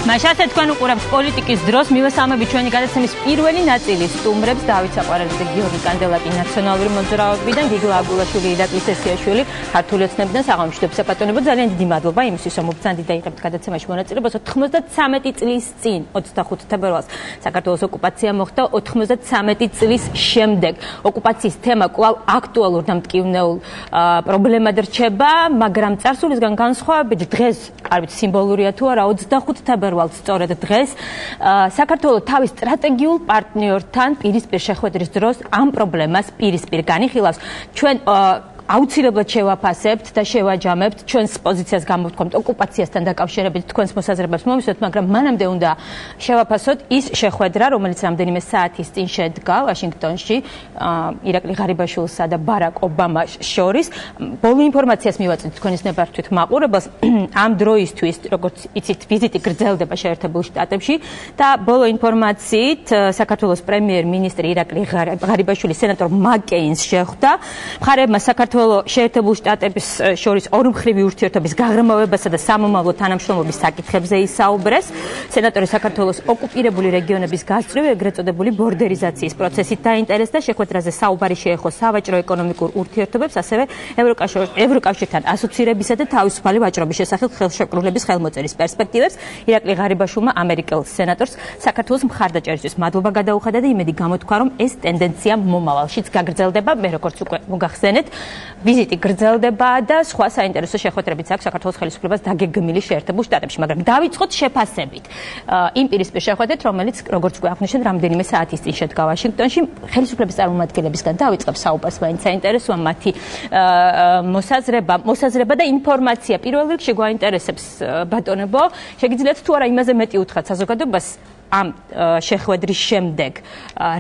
მაშასე თქვენ უყურებთ პოლიტიკის დროს მივესალმებით ჩვენი გადაცემის პირველი ნაწილის სტუმრებს დავით საყვარელი და გიორგი კანდელაკი ნაციონალური მოძრაობიდან გიგლა აგულაშვილი ირაკლი სესიაშვილი ქართული ოცნებიდან საღამოშტებს საპატონებო ძალიან დიდი მადლობა იმისთვის რომ მოგწანდი დაიღებთ გადაცემაში მონაწილეობას 93 წლის წინ 25 თებერვალს საქართველოს ოკუპაცია მოხდა 93 წლის შემდეგ ოკუპაციის თემა კვლავ აქტუალურ და მტკივნეულ პრობლემად რჩება მაგრამ წარსულისგან განსხვავებით დღეს არ ვიცი სიმბოლურია თუ არა 25 თებერვალს სწორედ დღეს საქართველოს თავის სტრატეგიულ პარტნიორთან პირისპირ შეხვედრის დროს ამ პრობლემას პირისპირ განიხილავს ჩვენ აუცილებლად შევაფასებთ და შევაჯამებთ ჩვენს პოზიციას გამოვთქვამთ ოკუპაციასთან დაკავშირებით თქვენს მოსაზრებებს მომისვენთ მაგრამ მანამდე უნდა შევაფასოთ ის შეხვედრა რომელიც რამდენიმე საათის წინ შედგა ვაშინგტონში ირაკლი ღარიბაშვილსა და ბარაკ ობამას შორის ბოლო ინფორმაციას მივაწვდით თქვენის ნებართვით მაყურებელს ამ დროისთვის როგორც იცით ვიზიტი გრძელდება შეერთებულ შტატებში და ბოლო ინფორმაციით საქართველოს პრემიერ-მინისტრი ირაკლი ღარიბაშვილი სენატორ მაკ-კეინს შეხვდა მხარეებმა საქართველოს შეერთებულ შტატების შორის ორმხრივი ურთიერთობის გაღრმავებასა და სამომავლო თანამშრომლობის საკითხებზე ისაუბრეს. სენატორი საქართველოს ოკუპირებული რეგიონების გასწვრივ ეგრეთ წოდებული ბორდერიზაციის პროცესით დაინტერესდა. შეხვედრაზე საუბარი შეეხო სავაჭრო-ეკონომიკურ ურთიერთობებს, ასევე ევროკავშირთან ასოცირებისა და თავისუფალი ვაჭრობის შესახებ ხელშეკრულების ხელმოწერის პერსპექტივებს. ირაკლი ღარიბაშვილმა ამერიკელ სენატორს საქართველოს მხარდაჭერისთვის მადლობა გადაუხადა და იმედი გამოთქვა, რომ ეს ტენდენცია მომავალშიც გაგრძელდება. მე როგორც უკვე მოგახსენეთ, ვიზიტი გრძელდება და სხვა საინტერესო შეხვედრებიც აქვს საქართველოს ხელისუფლებას დაგეგმილი შეერთებულ შტატებში, მაგრამ დავიწყოთ შეფასებით. იმ პირისპირ შეხვედრით, რომელიც როგორც უკვე აღნიშნეთ, რამდენიმე საათის წინ შედგა ვაშინგტონში, ხელისუფლების წარმომადგენლებისგან დავიწყებ საუბარს, მაინც საინტერესოა მათი მოსაზრება და ინფორმაცია. პირველ რიგში გვაინტერესებს ბატონებო, შეგიძლიათ თუ არა იმაზე მეტი უთხრათ საზოგადოებას ამ შეხვედრის შემდეგ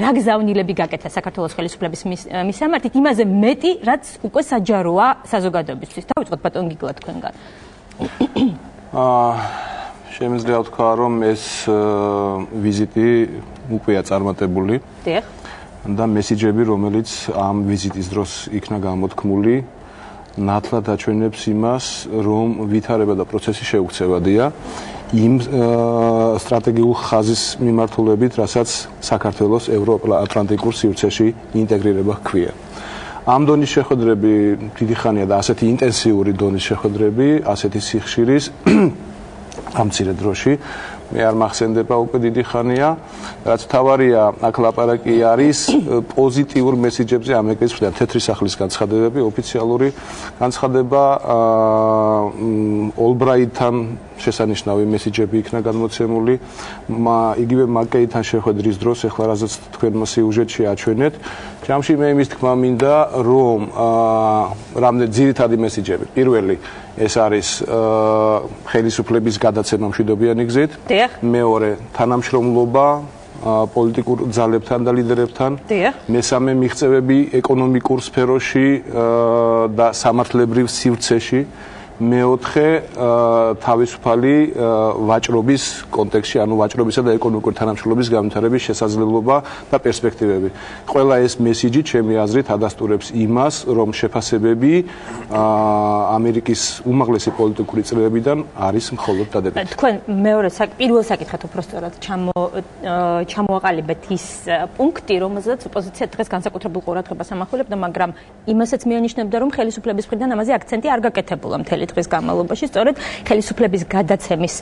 რა გზავნილები გაკეთა საქართველოს ხელისუფლების მისამართით იმაზე მეტი რაც უკვე საჯაროა საზოგადოებისთვის. დავიწყოთ ბატონ გიგლა თქვენგან. შემიძლია ვთქვა რომ ეს ვიზიტი უკეა წარმატებული. დიახ. და მესიჯები რომელიც ამ ვიზიტის დროს იქნა გამოთქმული ნათლად აჩვენებს იმას რომ ვითარება და პროცესი შეუქცევადია იმ სტრატეგიულ ხაზის მიმართულებით, რასაც საქართველოს ევროატლანტიკურ სივრცეში ინტეგრირება ჰქვია. ამ დონის შეხვედრები დიდი ხანია და ასეთი ინტენსიური დონის შეხვედრები, ასეთი სიხშირის ამ მცირე დროში მე არ მახსენდება უკვე დიდი ხანია, რაც თავარია აქ ლაპარაკი არის პოზიტიურ მესიჯებზე ამერიკის მხრიდან თეთრი სახლის განცხადებები, ოფიციალური განცხადება ოლბრაიტთან შესანიშნავი მესიჯები იქნა გადმოცემული, იგივე მაკ-კეინთან შეხვედრის დროს, ეხლა რასაც თქვენ სიუჟეტში აჩვენეთ, ჯამში მე იმის თქმა მინდა, რომ რამდენი ძირითადი მესიჯები. პირველი ეს არის ხელისუფლების გადაცემა მშვიდობიანი გზით. მეორე თანამშრომლობა პოლიტიკურ ძალებთან და ლიდერებთან. მესამე მიღწევები ეკონომიკურ სფეროში და სამართლებრივ სივრცეში. მეოთხე თავისუფალი ვაჭრობის კონტექსტში, ანუ ვაჭრობისა და ეკონომიკური თანამშრომლობის განვითარების შესაძლებლობა და პერსპექტივები. ყველა ეს მესიჯი ჩემი აზრით ადასტურებს იმას, რომ შეფასებები ამერიკის უმაღლესი პოლიტიკური წრეებიდან არის მხოლოდ დადებითი. თქვენ მეორე პირველ საკითხად უბრალოდ ჩამოაყალიბეთ ის პუნქტი, რომელზეც ოპოზიცია დღეს განსაკუთრებულ ყურადღებას ამახვილებდა, მაგრამ იმასაც მიანიშნებდა, რომ ხელისუფლების მხრიდან ამაზე აქცენტი არ გაკეთებულა მთელი დღის განმავლობაში, სწორედ ხელისუფლების გადაცემის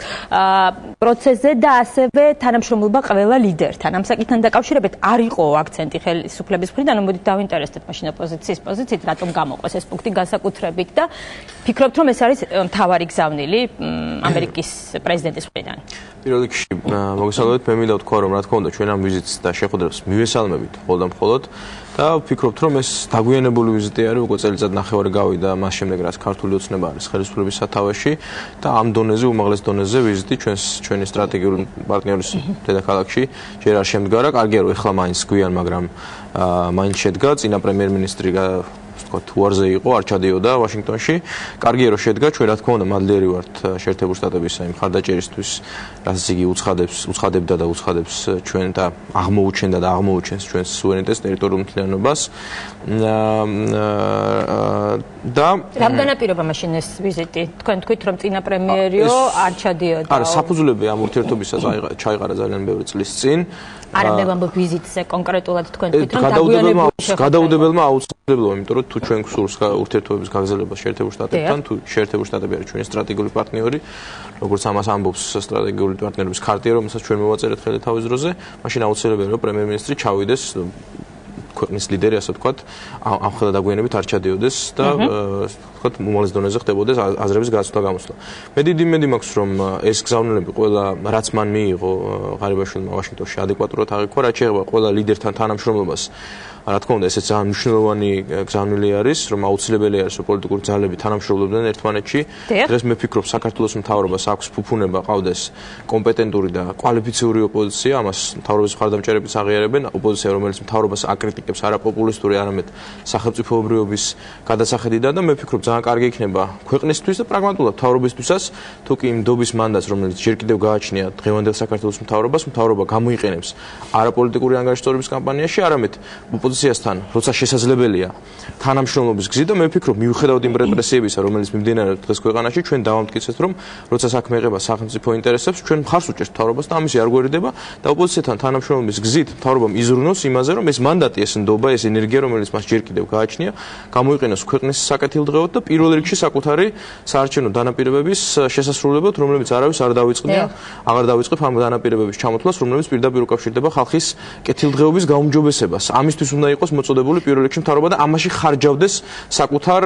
პროცესზე და ასევე თანამშრომლობა ყველა ლიდერთან. ამ საკითხთან დაკავშირებით არ იყო აქცენტი ხელისუფლების მხრიდან, მოდით დავინტერესდეთ მაშინ ოპოზიციის პოზიციით, რატომ გამოყვეს ეს პუნქტი განსაკუთრებით და ფიქრობთ, რომ ეს არის მთავარი გზავნილი ამერიკის პრეზიდენტის მხრიდან. პირველ რიგში მოგესალმებით, მე მინდა ვთქვა, რომ რა თქმა უნდა ჩვენ ამ ვიზიტს და შეხვედრებს მივესალმებით მხოლოდ და ვფიქრობთ, რომ ეს დაგვიანებული ვიზიტი არის, უკვე წელიწად ნახევარი გავიდა მას შემდეგ, რაც ქართული ოცნება არის ხელისუფლების სათავეში და ამ დონეზე, უმაღლეს დონეზე ვიზიტი ჩვენი სტრატეგიული პარტნიორის დედაქალაქში ჯერ არ შემდგარა. კარგია, რომ ეხლა მაინც გვიან, მაგრამ მაინც შედგა. წინა პრემიერ-მინისტრი ვთქვათ, უარზე იყო, არ ჩადიოდა ვაშინგტონში. კარგია რომ შედგა, ჩვენ რა თქმა უნდა მადლიერი ვართ შეერთებული შტატების აი მხარდაჭერისთვის, რასაც იგი უცხადებდა და უცხადებს ჩვენ და აღმოუჩენდა და აღმოუჩენს ჩვენს სუვერენიტეტს, ტერიტორიულ მთლიანობას. და რამდენ აპირობა მაშინ ეს ვიზიტი? თქვენ თქვით რომ წინა პრემიერიო არ ჩადიოდა. არა, საფუძვლები ამ ურთიერთობისას ჩაიყარა ძალიან ბევრი წლის წინ. არა, მე ვამბობ ვიზიტზე კონკრეტულად თქვენ თქვით რომ დაგვიანებული შეხვედრა. გადაუდებელმა აუცილებელია, იმიტომ რომ თუ ჩვენ გსურს ურთიერთობების გაგრძელება შეერთებულ შტატებთან, თუ შეერთებული შტატები არის ჩვენი სტრატეგიული პარტნიორი, როგორც ამას ამბობს სტრატეგიული პარტნიორობის ქარტია, რომელსაც ჩვენ მოვაწერეთ ხელი თავის დროზე, მაშინ აუცილებელია რომ პრემიერ-მინისტრი ჩავიდეს ქვეყნის ლიდერი, ასე ვთქვათ, ამ ხელა დაგვიანებით არ ჩადიოდეს და ვთქვათ, უმაღლეს დონეზე ხდებოდეს აზრების გაცვლა გამოსვლა. მე დიდი იმედი მაქვს, რომ ეს გზავნილები ყველა რაც მან მიიღო ღარიბაშვილმა ვაშინგტონში ადეკვატურად აღიქვა, რაც შეეხება ყველა ლიდერთან თანამშრომლობას. რა თქმა უნდა, ესეც ძალიან მნიშვნელოვანი გზავნილი არის, რომ აუცილებელი არის, რომ პოლიტიკური ძალები თანამშრომლობდნენ ერთმანეთში. დღეს მე ვფიქრობ, საქართველოს მთავრობას აქვს ფუფუნება ყავდეს კომპეტენტური და კვალიფიციური ოპოზიცია, ამას მთავრობის მხარდამჭერებიც აღიარებენ, ოპოზიცია, რომელიც მთავრობას აკრიტიკებს არა პოპულისტური, არამედ სახელმწიფოებრიობის გადასახედიდან და მე ვფიქრობ, ძალიან კარგი იქნება ქვეყნისთვის და პრაგმატულად მთავრობისთვისაც, თუ კი იმ დობის მანდატს, რომელიც ჯერ კიდევ გააჩნია დღევანდელ საქართველოს მთავრობას, მთავრობა გამოიყენებს არაპოლიტიკური ანგარიშწორების კამპანიაში, არამედ ოპოზიციასთან, როცა შესაძლებელია თანამშრომლობის გზით და მე ვფიქრობ, მიუხედავად იმ რეპრესიებისა, რომელიც მიმდინარეობს დღეს ქვეყანაში, ჩვენ დავამტკიცეთ, რომ როცა საქმე ეხება სახელმწიფო ინტერესებს, ჩვენ მხარს უჭერთ მთავრობას და ამისი არ გვერიდება და ოპოზიციასთან თანამშრომლობის გზით მთავრობამ იზრუნოს იმაზე, რომ ეს მანდატი, ეს ნდობა, ეს ენერგია, რომელიც მას ჯერ კიდევ გააჩნია, გამოიყენოს ქვეყნის საკეთილდღეოდ და პირველ რიგში საკუთარი საარჩევნო დანაპირებების შესასრულებლად, რომლებიც არავის არ დავიწყდა, აღარ დავიწყებ ამ დანაპირებების ჩამოთვლას, რომლებიც პირდაპირ უკავშირდება ხალხის კეთილდღეობის გაუმჯობესებას. ამისთვის უნდა იყოს მოწოდებული პირველ რიგში მთავრობა და ამაში ხარჯავდეს საკუთარ,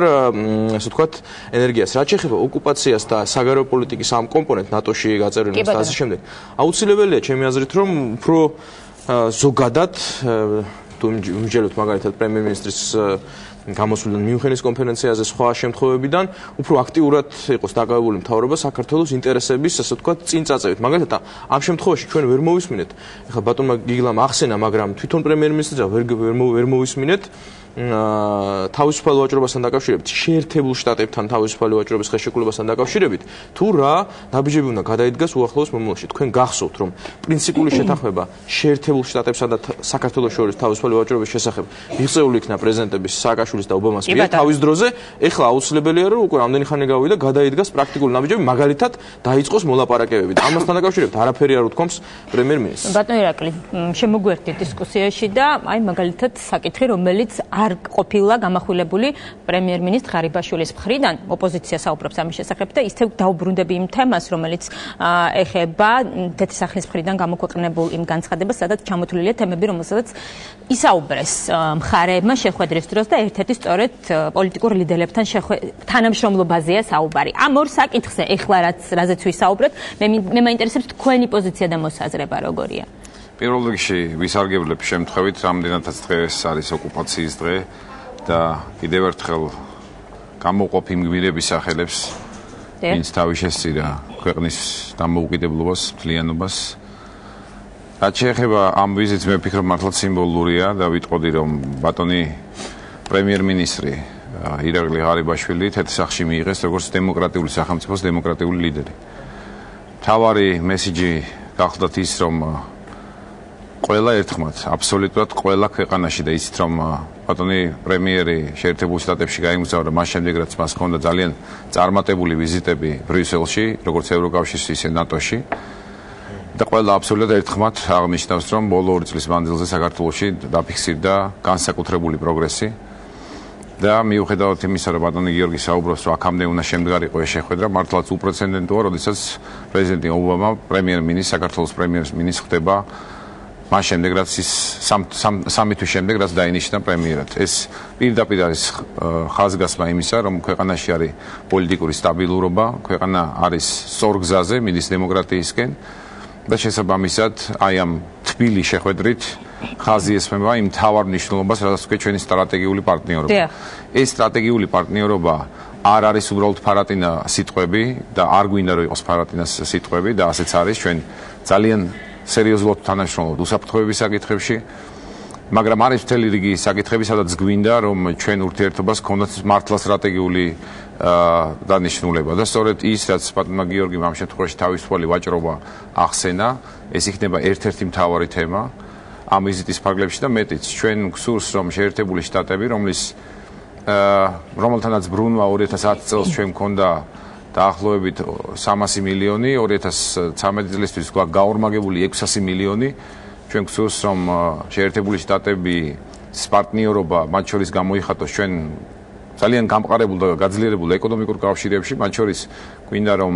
ასე ვთქვათ, ენერგიას. რაც შეეხება ოკუპაციას და საგარეო პოლიტიკის ამ კომპონენტ ნატოში გაწერილებას და ასე შემდეგ. აუცილებელია ჩემი აზრით, რომ უფრო ზოგადად თუ მიჯეროთ მაგალითად პრემიერ-მინისტრის გამოსვლიდან მიუნხენის კონფერენციაზე სხვა შემთხვევებიდან უფრო აქტიურად იყოს დაკავებული მთავრობა საქართველოს ინტერესების, ასე ვთქვათ, წინ წაწევით. მაგალითად, ამ შემთხვევაში ჩვენ ვერ მოვისმინეთ. ეხლა ბატონმა გიგლამ ახსენა, მაგრამ თვითონ პრემიერ-მინისტრს ვერ მოვისმინეთ თავისუფალ ვაჭრობასთან დაკავშირებით, შეერთებულ შტატებთან თავისუფალი ვაჭრობის ხელშეკრულებასთან დაკავშირებით, თუ რა ნაბიჯები უნდა გადაიდგას უახლოეს მომავალში. თქვენ გახსოვთ, რომ პრინციპული შეთანხმება შეერთებულ შტატებსა და საქართველოს შორის თავისუფალი ვაჭრობის შესახებ მიღწეული იქნა პრეზიდენტების სააკაშვილის და ობამას მიერ თავის დროზე. ეხლა აუცილებელია, რომ უკვე რამდენი ხანი გავიდა, გადაიდგას პრაქტიკული ნაბიჯები, მაგალითად, დაიწყოს მოლაპარაკებები. და ამასთან დაკავშირებით არაფერი არ უთქვამს პრემიერ-მინისტრს. ბატონ ირაკლი, შემოგვერთით დისკუსიაში და აი მაგალითად საკითხი, რომელიც არ ყოფილა გამახვილებული პრემიერ-მინისტრ ღარიბაშვილის მხრიდან, ოპოზიცია საუბრობს ამის შესახებ და ისევ დაუბრუნდები იმ თემას, რომელიც ეხება თეთრი სახლის მხრიდან გამოქვეყნებულ იმ განცხადებას, სადაც ჩამოთვლილია თემები, რომელსაც ისაუბრეს მხარეებმა შეხვედრის დროს და ერთ-ერთი სწორედ პოლიტიკურ ლიდერებთან თანამშრომლობაზეა საუბარი. ამ ორ საკითხზე ეხლა რაზეც ვისაუბრეთ, მე მაინტერესებს თქვენი პოზიცია და მოსაზრება როგორია? პირველ რიგში ვისარგებლებ შემთხვევით, რამდენადაც დღეს არის ოკუპაციის დღე და კიდევ ერთხელ გამოყოფ იმ გმირების სახელებს, ვინც თავი შესწირა ქვეყნის დამოუკიდებლობას, მთლიანობას. რაც შეეხება ამ ვიზიტს, მე ვფიქრობ მართლაც სიმბოლურია და ვიტყოდი, რომ ბატონი პრემიერ-მინისტრი ირაკლი ღარიბაშვილი თეთრ სახლში მიიღეს როგორც დემოკრატიული სახელმწიფოს დემოკრატიული ლიდერი. მთავარი მესიჯი გახლდათ ის, რომ ყველა ერთხმად, აბსოლუტურად ყველა ქვეყანაში და ისიც რომ ბატონი პრემიერი შეერთებულ შტატებში გაიმგზავრა მას შემდეგ, რაც მას ჰქონდა ძალიან წარმატებული ვიზიტები ბრიუსელში, როგორც ევროკავშირში, ისე ნატოში. და ყველა აბსოლუტურად ერთხმად აღნიშნავს, რომ ბოლო 2 წლის მანძილზე საქართველოში დაფიქსირდა განსაკუთრებული პროგრესი. და მიუხედავად იმისა, რომ ბატონი გიორგი საუბრობს, რომ აქამდე უნდა შემდგარიყო ეს შეხვედრა, მართლაც უპრეცედენტოა, როდესაც პრეზიდენტი ობამა პრემიერ-მინისტრს, საქართველოს პრემიერ-მინისტრს ხდება მას შემდეგ, რაც ის სამი თვის შემდეგ, რაც დაინიშნა პრემიერად. ეს პირდაპირ არის ხაზგასმა იმისა, რომ ქვეყანაში არის პოლიტიკური სტაბილურობა, ქვეყანა არის სწორ გზაზე, მიდის დემოკრატიისკენ და შესაბამისად, აი ამ თბილი შეხვედრით ხაზი ესმება იმ მთავარ მნიშვნელობას, რაც თქვი ჩვენი სტრატეგიული პარტნიორობა. ეს სტრატეგიული პარტნიორობა არ არის უბრალოდ ფარატინა სიტყვები და არ გვინდა რომ იყოს ფარატინა სიტყვები და ასეც არის ჩვენ ძალიან სერიოზულად თანამშრომლობთ უსაფრთხოების საკითხებში მაგრამ არის მთელი რიგი საკითხები, სადაც გვინდა რომ ჩვენ ურთიერთობას გქონდეთ მართლა სტრატეგიული დანიშნულება და სწორედ ის რაც ბატონმა გიორგიმ ამ შემთხვევაში თავისუფალი ვაჭრობა ახსენა, ეს იქნება ერთ-ერთი მთავარი თემა ამ ვიზიტის ფარგლებში და მეტიც ჩვენ გსურს რომ შეერთებული შტატები, რომელთანაც ბრუნვა 2010 წელს ჩვენ მქონდა დაახლოებით 300 მილიონი, 2013 წლისთვის გვაქვს გაორმაგებული 600 მილიონი. ჩვენ გსურს რომ შეერთებული შტატების პარტნიორობა მათ შორის გამოიხატოს ჩვენ ძალიან გამყარებულ და გაძლიერებულ ეკონომიკურ კავშირებში, მათ შორის გვინდა რომ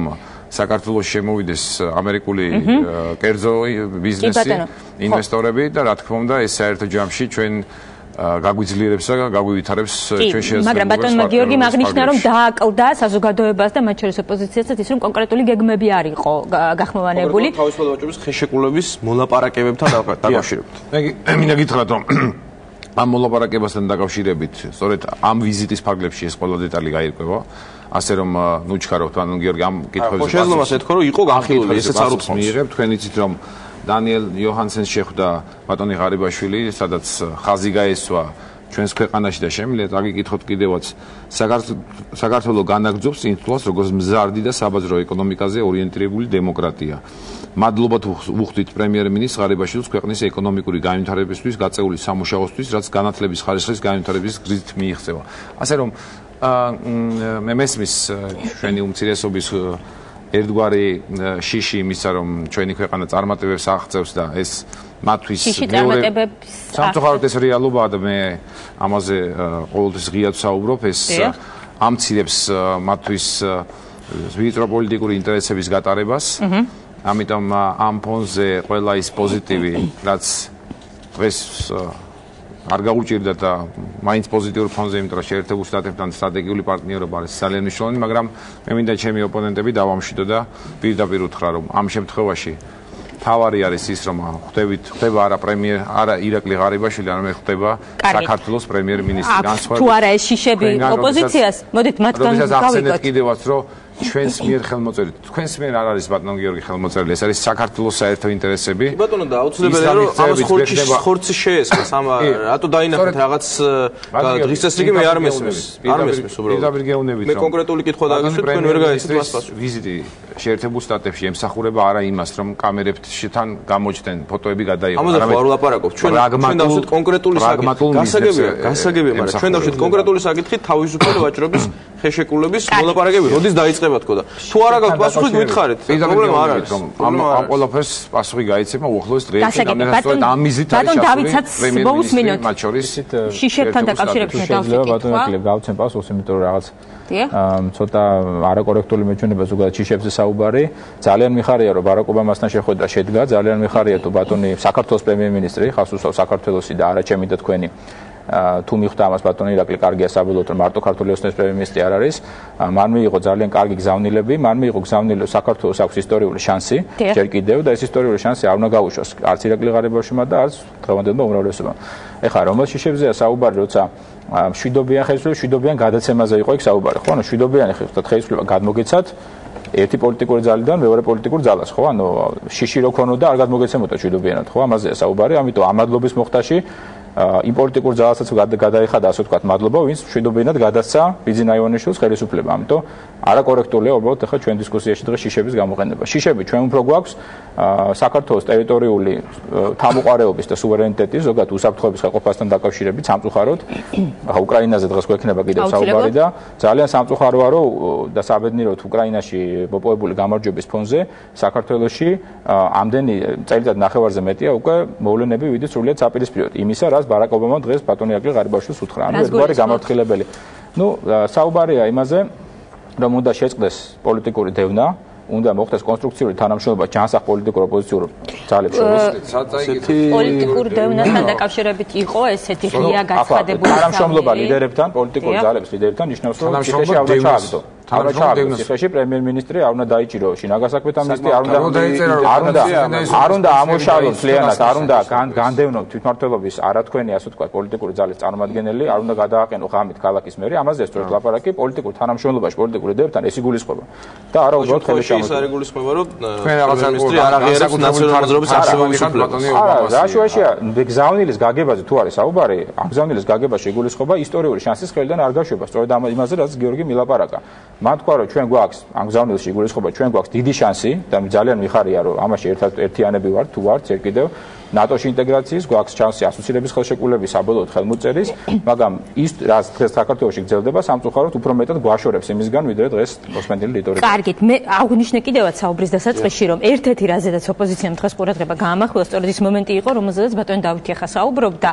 საქართველოს შემოვიდეს ამერიკული კერძო ბიზნესი, ინვესტორები და რა თქმა უნდა ეს საერთო ჯამში ჩვენ გაგვიძლიერებს და გაგვივითარებს ჩვენ შესაძლებლობას. მაგრამ ბატონმა გიორგი აღნიშნა რომ დააკლდა საზოგადოებას და მათ შორის ოპოზიციასაც ის რომ კონკრეტული გეგმები არ იყო გახმოვანებული. თავისუფალი ვაჭრობის ხეშეკულების მოლაპარაკებებთან დაკავშირებით. მინდა გითხრათ რომ ამ მოლაპარაკებასთან დაკავშირებით, სწორედ ამ ვიზიტის ფარგლებში ეს ყველა დეტალი გაირკვევა. ასე რომ ნუჩქარობთ ბატონ გიორგი ამ კითხვებზე. შეიძლება ეთქო რომ იყო განხილული, ესეც არ უცხოს. მიიღებ თქვენ იცით რომ დანიელ იოჰანსენს შეხვდა ბატონი ღარიბაშვილი, სადაც ხაზი გაესვა ჩვენს ქვეყანაში და შემიძლია დაგიკითხოთ კიდევაც საქართველოს განაგრძობს ინფლუენს როგორც მზარდი და საბაზრო ეკონომიკაზე ორიენტირებული დემოკრატია. მადლობათ ვუხდით პრემიერ-მინისტრ ღარიბაშვილს ქვეყნის ეკონომიკური განვითარებისთვის გაწეული სამუშაოსთვის, რაც განათლების ხარისხის განვითარების გზით მიიღწევა. ასე რომ მე მესმის ჩვენი უმცირესობის ერთგვარი შიში იმისა რომ ჩვენი ქვეყანა წარმატებებს აღწევს და ეს მათთვის მეორე სამწუხაროდ ეს რეალობაა და მე ამაზე ყოველთვის ღიად ვსაუბრობ ეს ამცირებს მათთვის ვიწრო პოლიტიკური ინტერესების გატარებას ამიტომ ამ ფონზე ყველა ის პოზიტივი რაც დღეს არ გაუჭირდა და მაინც პოზიტიურ ფონზე, იმიტომ რომ შეერთებულ შტატებთან სტრატეგიული პარტნიორობა არის ძალიან მნიშვნელოვანი, მაგრამ მე მინდა ჩემი ოპონენტები დავამშვიდო და პირდაპირ უთხრა, რომ ამ შემთხვევაში თავარი არის ის, რომ ხდება არა ირაკლი ღარიბაშვილი, არამედ ხდება საქართველოს პრემიერ-მინისტრი. თუ არა ეს შიშები ოპოზიციას, მოდით მათგან გავიგოთ. კიდევაც რომ ჩვენს მიერ ხელმოწერილი, თქვენს მიერ არ არის ბატონ გიორგი ხელმოწერილი, ეს არის საქართველოს საერთო ინტერესები. ბატონო და აუცილებელია რომ ამას ხორცი შეესხეს, რატო დაინახეთ რაღაც დღის წესრიგი მე არ მესმის უბრალოდ. პირდაპირ გეუბნებით მე კონკრეტული კითხვა დაგისვით, თქვენ ვერ გაიცით მას პასუხი. ვიზიტი შეერთებულ შტატებში ემსახურება არა იმას, რომ კამერებთან გამოჩნდნენ ფოტოები გადაიღოს. ამაზე ხო არ ვლაპარაკობთ. ჩვენ დავსვით კონკრეტული საკითხი. გასაგებია, მაგრამ ჩვენ დავსვით კონკრეტული საკითხი თავისუფალი ვაჭრობის ხეშეკულების მოლაპარაკები როდის დაიწყება თქო და თუ არა გაქვთ პასუხი გითხარით პრობლემა არ არის ამ ყველაფერს პასუხი გაიცემა უახლოეს დღეებში ამასწორად ამ მიზით არის ბატონ დავითსაც მოусმინოთ მათ შორის შიშებთან დაკავშირებით შეიძლება ბატონ ეკლე გავცემ პასუხს იმიტომ რომ რაღაც ცოტა არაკორექტული მეჩვენება ზოგადად შიშებზე საუბარი ძალიან მიხარია რომ ბარაკ ობამასთან შეხვედრა შედგა ძალიან მიხარია თუ ბატონი საქართველოს პრემიერ-მინისტრი ხავს უსვავს საქართველოსი და არა ჩემი და თქვენი თუ მიხვდა ამას ბატონი ირაკლი კარგია საბოლოოდ რომ მარტო ქართული ოსნების პრემიერ-მინისტრი არ არის მან მიიღო ძალიან კარგი გზავნილები მან მიიღო გზავნილება საქართველოს აქვს ისტორიული შანსი ჯერ კიდევ და ეს ისტორიული შანსი არ უნდა გაუშვას არც ირაკლი ღარიბაშვილმა და არც დღევანდელმა უმრავლესობამ ეხლა რომელ შიშებზეა საუბარი როცა შვიდობიან ხელისუფლება შვიდობიან გადაცემაზე იყო იქ საუბარი ხო ანუ შვიდობიანი ხელისუფლება გადმოგეცათ ერთი პოლიტიკური ძალიდან მეორე პოლიტიკურ ძალას ხო ანუ შიში რო ქონოდა არ გადმოგეცემოდა შვიდობიანად ხო ამაზეა საუბარი ამიტომ ამადლობის მოხდაში იმ პოლიტიკურ ძალასაც გადაიხადა ასე ვთქვათ მადლობა ვინც შვიდობიანად გადასცა ბიძინა ივანიშვილს ხელისუფლება ამიტომ არაკორექტულია უბრალოდ ახლა ჩვენ დისკუსიაში დღეს შიშების გამოყენება შიშები ჩვენ უფრო გვაქვს საქართველოს ტერიტორიული თავმოყარეობის და სუვერენიტეტის ზოგადად უსაფრთხოების ხელყოფასთან დაკავშირებით სამწუხაროდ ახლა უკრაინაზე დღეს გვექნება კიდევ საუბარი და ძალიან სამწუხაროა რომ და საბედნიეროდ უკრაინაში მოპოვებული გამარჯვების ფონზე საქართველოში ამდენი წელიწად ნახევარზე მეტია უკვე მოვლენები ვიდრე სრულიად საპირისპიროდ იმისა რაც ბარაკ ობამამ დღეს ბატონი ირაკლი ღარიბაშვილს უთხრა ანუ ერთგვარი გამართლებელი ნუ საუბარია იმაზე რომ უნდა შეწყდეს პოლიტიკური დევნა უნდა მოხდეს კონსტრუქციული თანამშრომლობა ჯანსაღ პოლიტიკურ ოპოზიციურ ძალებს შორის პოლიტიკურ დევნასთან დაკავშირებით იყო ესეთი ღია გაცხადებული თანამშრომლობა ლიდერებთან პოლიტიკურ ძალებს ლიდერებთან ნიშნავს რომ ციხეში არ უნდა ჩააგდო არ უნდა ჩააგდეს ციხეში პრემიერ-მინისტრი, არ უნდა დაიჭირო შინაგასაქმეთა მინისტრი, არ უნდა ამოშალოს მთლიანად, არ უნდა განდევნო თვითმმართველობის არათქვენი, ასე ვთქვათ, პოლიტიკური ძალის წარმომადგენელი, არ უნდა გადააყენო ღამით ქალაქის მერი, ამაზე სწორედ ლაპარაკი პოლიტიკურ თანამშრომლობაში, პოლიტიკურ იდეებთან ეს იგულისხმება. და არა უბრალოდ ხელში ეს არ იგულისხმება, რომ პრემიერ-მინისტრი არ აღიარებს ნაციონალური მოძრაობის არსებობის უფლებას. არა, რა შუაშია, გზავნილის გაგებაზე თუ არის საუბარი, ამ გზავნილის გაგებაში იგულისხმება ისტორიული შანსის ხელიდან არ გაშვება, სწორედ იმაზე, რაც გიორგი მილაპარაკა. მან თქვა, რომ ჩვენ გვაქვს ამ გზავნილში იგულისხმება, ჩვენ გვაქვს დიდი შანსი და ძალიან მიხარია, რომ ამაში ერთიანები ვართ, თუ ვართ, ერთ კიდევ ნატოში ინტეგრაციის, გვაქვს შანსი ასოცირების ხელშეკრულების საბოლოოდ ხელმოწერის, მაგრამ ის რაც დღეს საქართველოში გრძელდება, სამწუხაროდ უფრო მეტად გვაშორებს იმისგან, ვიდრე დღეს მოსმენილი რიტორიკა. კარგით, მე აღვნიშნე კიდევაც საუბრის დასაწყისში, რომ ერთ-ერთი რაზედაც ოპოზიციამ დღეს ყურადღება გაამახვილა, სწორედ ის მომენტი იყო, რომელზედაც ბატონი დავითი ახლა საუბრობდა.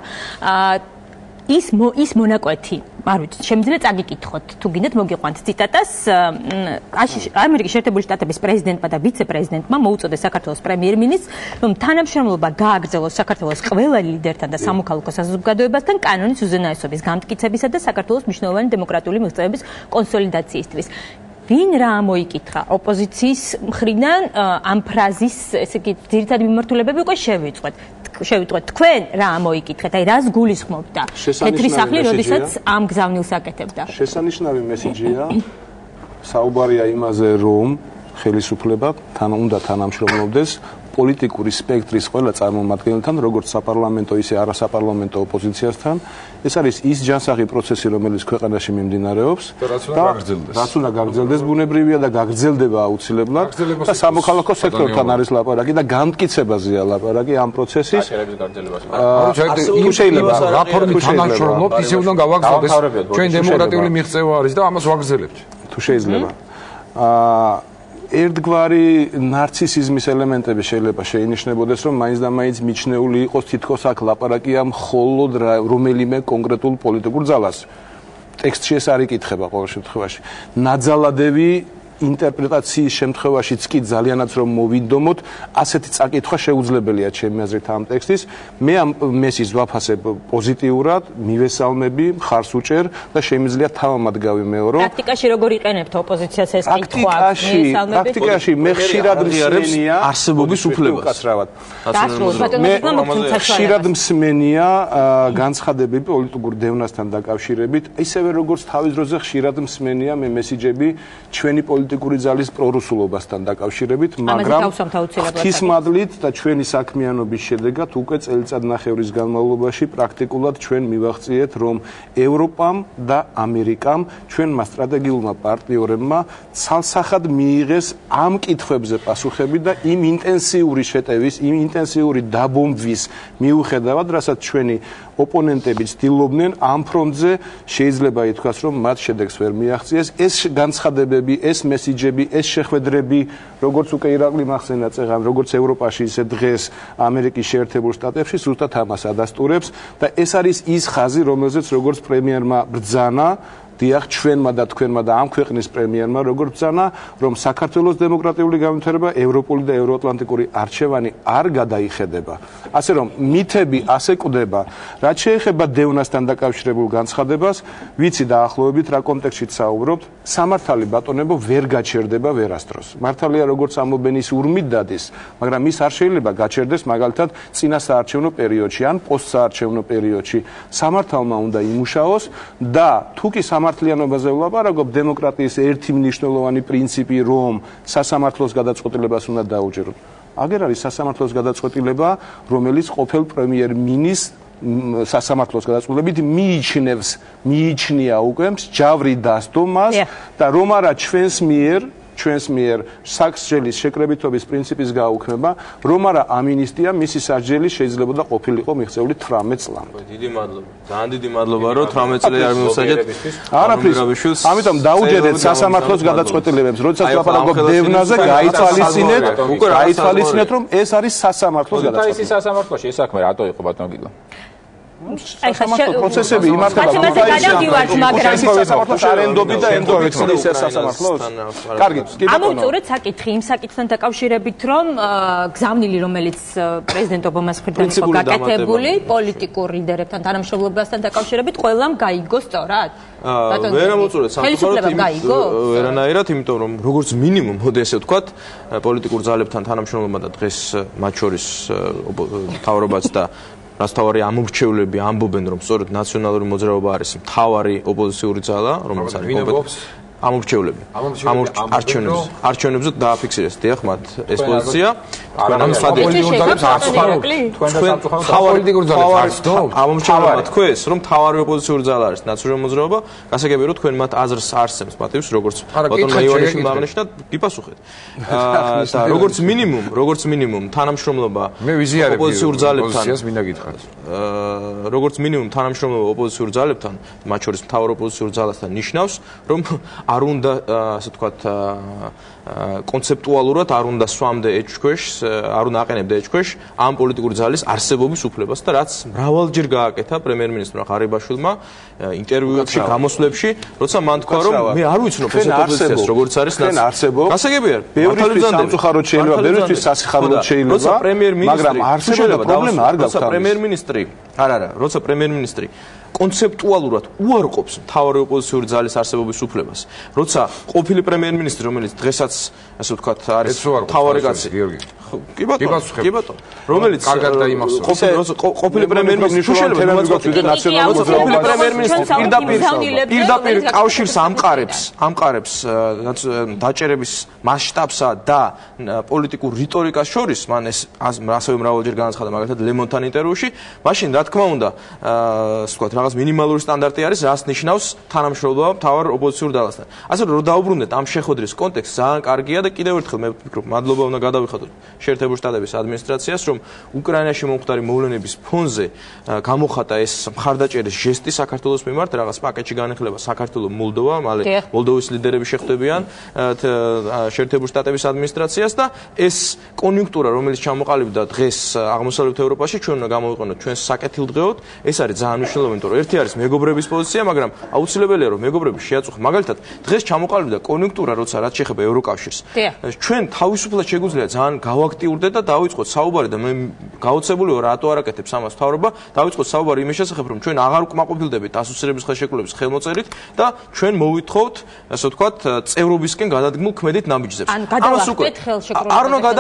ის მონაკვეთი, არ ვიცი, შემიძლია წაგიკითხოთ, თუ გინდათ მოგიყვანთ ციტატას, ამერიკის შეერთებული შტატების პრეზიდენტმა და ვიცე-პრეზიდენტმა მოუწოდეს საქართველოს პრემიერ-მინისტრს, რომ თანამშრომლობა გააგრძელოს საქართველოს ყველა ლიდერთან და სამოქალაქო საზოგადოებასთან კანონის უზენაესობის გამტკიცებისა და საქართველოს მნიშვნელოვანი დემოკრატიული მიღწევების კონსოლიდაციისთვის. ვინ რა მოიკითხა ოპოზიციის მხრიდან ამ ფრაზის, ესე იგი, ძირითადი მიმართულებები უკვე შევიტყვეთ თქვენ რა მოიკითხეთ, აი რას გულისხმობდა თეთრი სახლი, როდესაც ამ გზავნილს აკეთებდა. შესანიშნავი მესიჯია, საუბარია იმაზე, რომ ხელისუფლება უნდა თანამშრომლობდეს პოლიტიკური სპექტრის ყველა წარმომადგენელთან, როგორც საპარლამენტო, ისე არასაპარლამენტო ოპოზიციასთან. ეს არის ის ჯანსაღი პროცესი, რომელიც ქვეყანაში მიმდინარეობს და რაც უნდა გაგრძელდეს ბუნებრივია და გაგრძელდება აუცილებლად და სამოქალაქო სექტორთან არის ლაპარაკი და გამტკიცებაზეა ლაპარაკი ამ პროცესის. თუ შეიძლება რა ფორმით თანამშრომლობთ, ისე უნდა გავაგრძელდეს. ჩვენ დემოკრატიული მიღწევა არის და ამას ვაგრძელებთ. თუ შეიძლება. ერთგვარი ნარცისიზმის ელემენტები შეიძლება შეინიშნებოდეს, რომ მაინც და მაინც მიჩნეული იყოს თითქოს აქ ლაპარაკია მხოლოდ რომელიმე კონკრეტულ პოლიტიკურ ძალას. ტექსტში ეს არ იკითხება ყოველ შემთხვევაში. ნაძალადევი ინტერპრეტაციის შემთხვევაშიც კი ძალიანაც რომ მოვიდომოთ, ასეთი წაკითხვა შეუძლებელია ჩემი აზრით ამ ტექსტის. მე ამ მესის ვაფასებ პოზიტიურად, მივესალმები, მხარს უჭერ და შემიძლია თავამად გავიმეორო. პრაქტიკაში როგორ იყენებთ ოპოზიციას ეს კითხვა? პრაქტიკაში მე ხშირად მსმენია არსებობის უფლებას. მე ხშირად მსმენია განცხადებები პოლიტიკურ დევნასთან დაკავშირებით, ისევე როგორც თავის დროზე ხშირად მსმენია მე მესიჯები ჩვენი პოლიტიკური ძალის პრორუსულობასთან დაკავშირებით, მაგრამ ღვთისმადლით და ჩვენი საქმიანობის შედეგად უკვე წელიწადნახევრის განმავლობაში პრაქტიკულად ჩვენ მივაღწიეთ, რომ ევროპამ და ამერიკამ ჩვენმა სტრატეგიულმა პარტნიორებმა ცალსახად მიიღეს ამ კითხვებზე პასუხები და იმ ინტენსიური შეტევის, იმ ინტენსიური დაბომბვის მიუხედავად, რასაც ჩვენი ოპონენტები ცდილობდნენ ამ ფრონტზე, შეიძლება ითქვას, რომ მათ შედეგს ვერ მიაღწიეს. ეს განცხადებები, ეს მესიჯები, ეს შეხვედრები, როგორც უკვე ირაკლი მახსენა წეღან, როგორც ევროპაში, ისე დღეს ამერიკის შეერთებულ შტატებში, ზუსტად ამას ადასტურებს და ეს არის ის ხაზი, რომელზეც როგორც პრემიერმა ბრძანა დიახ, ჩვენმა და თქვენმა და ამ ქვეყნის პრემიერმა როგორც ბრძანა, რომ საქართველოს დემოკრატიული განვითარება, ევროპული და ევროატლანტიკური არჩევანი არ გადაიხედება. ასე რომ მითები ასე კვდება, რაც შეეხება დევნასთან დაკავშირებულ განცხადებას, ვიცი დაახლოებით რა კონტექსტშიც საუბრობთ, სამართალი ბატონებო ვერ გაჩერდება ვერასდროს. მართალია როგორც ამობენ ის ურმით დადის, მაგრამ ის არ შეიძლება გაჩერდეს მაგალითად წინა საარჩევნო პერიოდში ან პოსტსაარჩევნო პერიოდში. სამართალმა უნდა იმუშაოს და თუკი სამართლიანობაზე ვლაპარაკობ, დემოკრატიის ერთი მნიშვნელოვანი პრინციპი, რომ სასამართლოს გადაწყვეტილებას უნდა დაუჯეროთ. აგერ არის სასამართლოს გადაწყვეტილება, რომელიც ყოფილ პრემიერ-მინისტრს სასამართლოს გადაწყვეტილებით მიიჩნია უკვე მსჯავრი დასდომას და რომ არა ჩვენს მიერ საქსჯელის შეკრებითობის პრინციპის გაუქმება, რომ არა ამინისტია მისი სასჯელი შეიძლებოდა ყოფილიყო მიღწეული 18 წლამდე. დიდი მადლობა. ძალიან დიდი მადლობა, რომ 18 წელი არ მიუსაჯეთ. არაფრის. ამიტომ დაუჯერეთ სასამართლოს გადაწყვეტილებებს, როდესაც ლაპარაკობ დევნაზე, გაითვალისწინეთ, რომ ეს არის სასამართლოს გადაწყვეტილება. და ის სასამართლოში ეს საქმე რატო იყო ბატონო გიგო? პროცესები იმართება საქართველოს არენდობი და ენდობი ცდის სასამართლოს. კარგი, ამოვწურეთ საკითხი იმ საკითხთან დაკავშირებით, რომ გზავნილი, რომელიც პრეზიდენტ ობამას მხრიდან იყო გაკეთებული პოლიტიკურ ლიდერებთან თანამშრომლობასთან დაკავშირებით, ყველამ გაიგო სწორად? ვერ ამოვწურეთ სამწუხაროდ ვერანაირად, იმიტომ რომ როგორც მინიმუმ, მოდი ესე ვთქვათ, პოლიტიკურ ძალებთან თანამშრომლობა და დღეს მათ შორის მთავრობაც და რასთავარი ამორჩევლები ამბობენ, რომ სწორედ ნაციონალური მოძრაობა არის მთავარი ოპოზიციური ძალა, რომელიც არის ამორჩევლები. არჩევნებზე დააფიქსირეს, დიახ, მათ ეს პოზიცია. ამორჩევლები თქვენს, რომ მთავარი ოპოზიციური ძალა არის ნაციონალური მოძრაობა, გასაგებია, რომ თქვენ მათ აზრს არსებობს პატივს, როგორც ბატონმა ივანიშვილმა აღნიშნა, გიპასუხეთ. და როგორც მინიმუმ თანამშრომლობა ოპოზიციურ ძალებთან მინდა გითხრათ. როგორც მინიმუმ თანამშრომლობა ოპოზიციურ ძალებთან, მათ შორის მთავარ ოპოზიციურ ძალასთან ნიშნავს, რომ არ უნდა ასე ვთქვათ კონცეპტუალურად არ უნდა სვამდე ეჭქვეშ, არ უნდა აყენებდა ეჭქვეშ ამ პოლიტიკური ძალის არსებობის უფლებას და რაც მრავალჯერ გააკეთა პრემიერ-მინისტრმა ღარიბაშვილმა ინტერვიუებში, გამოსვლებში, როცა მან თქვა, რომ მე არ ვიცნობ ეს ოპოზიციას როგორც არის ნაციონალური. გასაგებია, ბევრისთვის სამწუხაროდ შეიძლება, ბევრისთვის სასიხაროდ შეიძლება, მაგრამ არსებობდა პრობლემა არ გაქვს. როცა პრემიერ-მინისტრი კონცეპტუალურად უარყოფს მთავარი ოპოზიციური ძალის არსებობის უფლებას, როცა ყოფილი პრემიერ-მინისტრი, რომელიც დღესაც ასე ვთქვათ არის მთავარი კაცი, კი ბატონო, რომელიც ყოფილი პრემიერ-მინისტრი პირდაპირ კავშირს ამყარებს დაჭერების მასშტაბსა და პოლიტიკურ რიტორიკას შორის, მან ეს ასევე მრავალჯერ განაცხადა, მაგალითად ლემონთან ინტერვიუში, მაშინ რა თქმა უნდა, ასე ვთქვათ, რაღაც მინიმალური სტანდარტი არის, რაც ნიშნავს თანამშრომლობა მთავარ ოპოზიციურ ძალასთან. ასე რომ დაუბრუნდეთ ამ შეხვედრის კონტექსტს, ძალიან კარგია და კიდევ ერთხელ მე ვფიქრობ, მადლობა უნდა გადავიხადოთ შეერთებულ შტატების ადმინისტრაციას, რომ უკრაინაში მომხდარი მოვლენების ფონზე გამოხატა ეს მხარდაჭერის ჟესტი საქართველოს მიმართ, რაღაც პაკეტში განეხილება საქართველოს მოლდოვა, მალე მოლდოვის ლიდერები შეხვდებიან შეერთებულ შტატების ადმინისტრაციას და ეს კონიუნქტურა, რომელიც ჩამოყალიბდა დღეს აღმოსავლეთ ევროპაში, ჩვენ უნდა გამოვიყენოთ ჩვენს საკეთილდღეოდ, ეს არის ძალიან მნიშვნელოვანი, რომ ერთი არის მეგობრების პოზიცია, მაგრამ აუცილებელია, რომ მეგობრები შეაწუხოთ. მაგალითად, დღეს ჩამოყალიბდა კონიუნქტურა, როცა რაც შეეხება ევროკავშირს. ჩვენ თავისუფლად შეგვიძლია ძალიან გავაქტიურდეთ და დავიწყოთ საუბარი და მე გაოცებული ვარ, რატო არ აკეთებს ამას მთავრობა, დავიწყოთ საუბარი იმის შესახებ, რომ ჩვენ აღარ უკმაყოფილდებით ასოცირების ხელშეკრულების ხელმოწერით და ჩვენ მოვითხოვთ, ასე ვთქვათ, წევრობისკენ გადადგმულ ქმედით ნაბიჯებს. ამას უკვე არ უნდა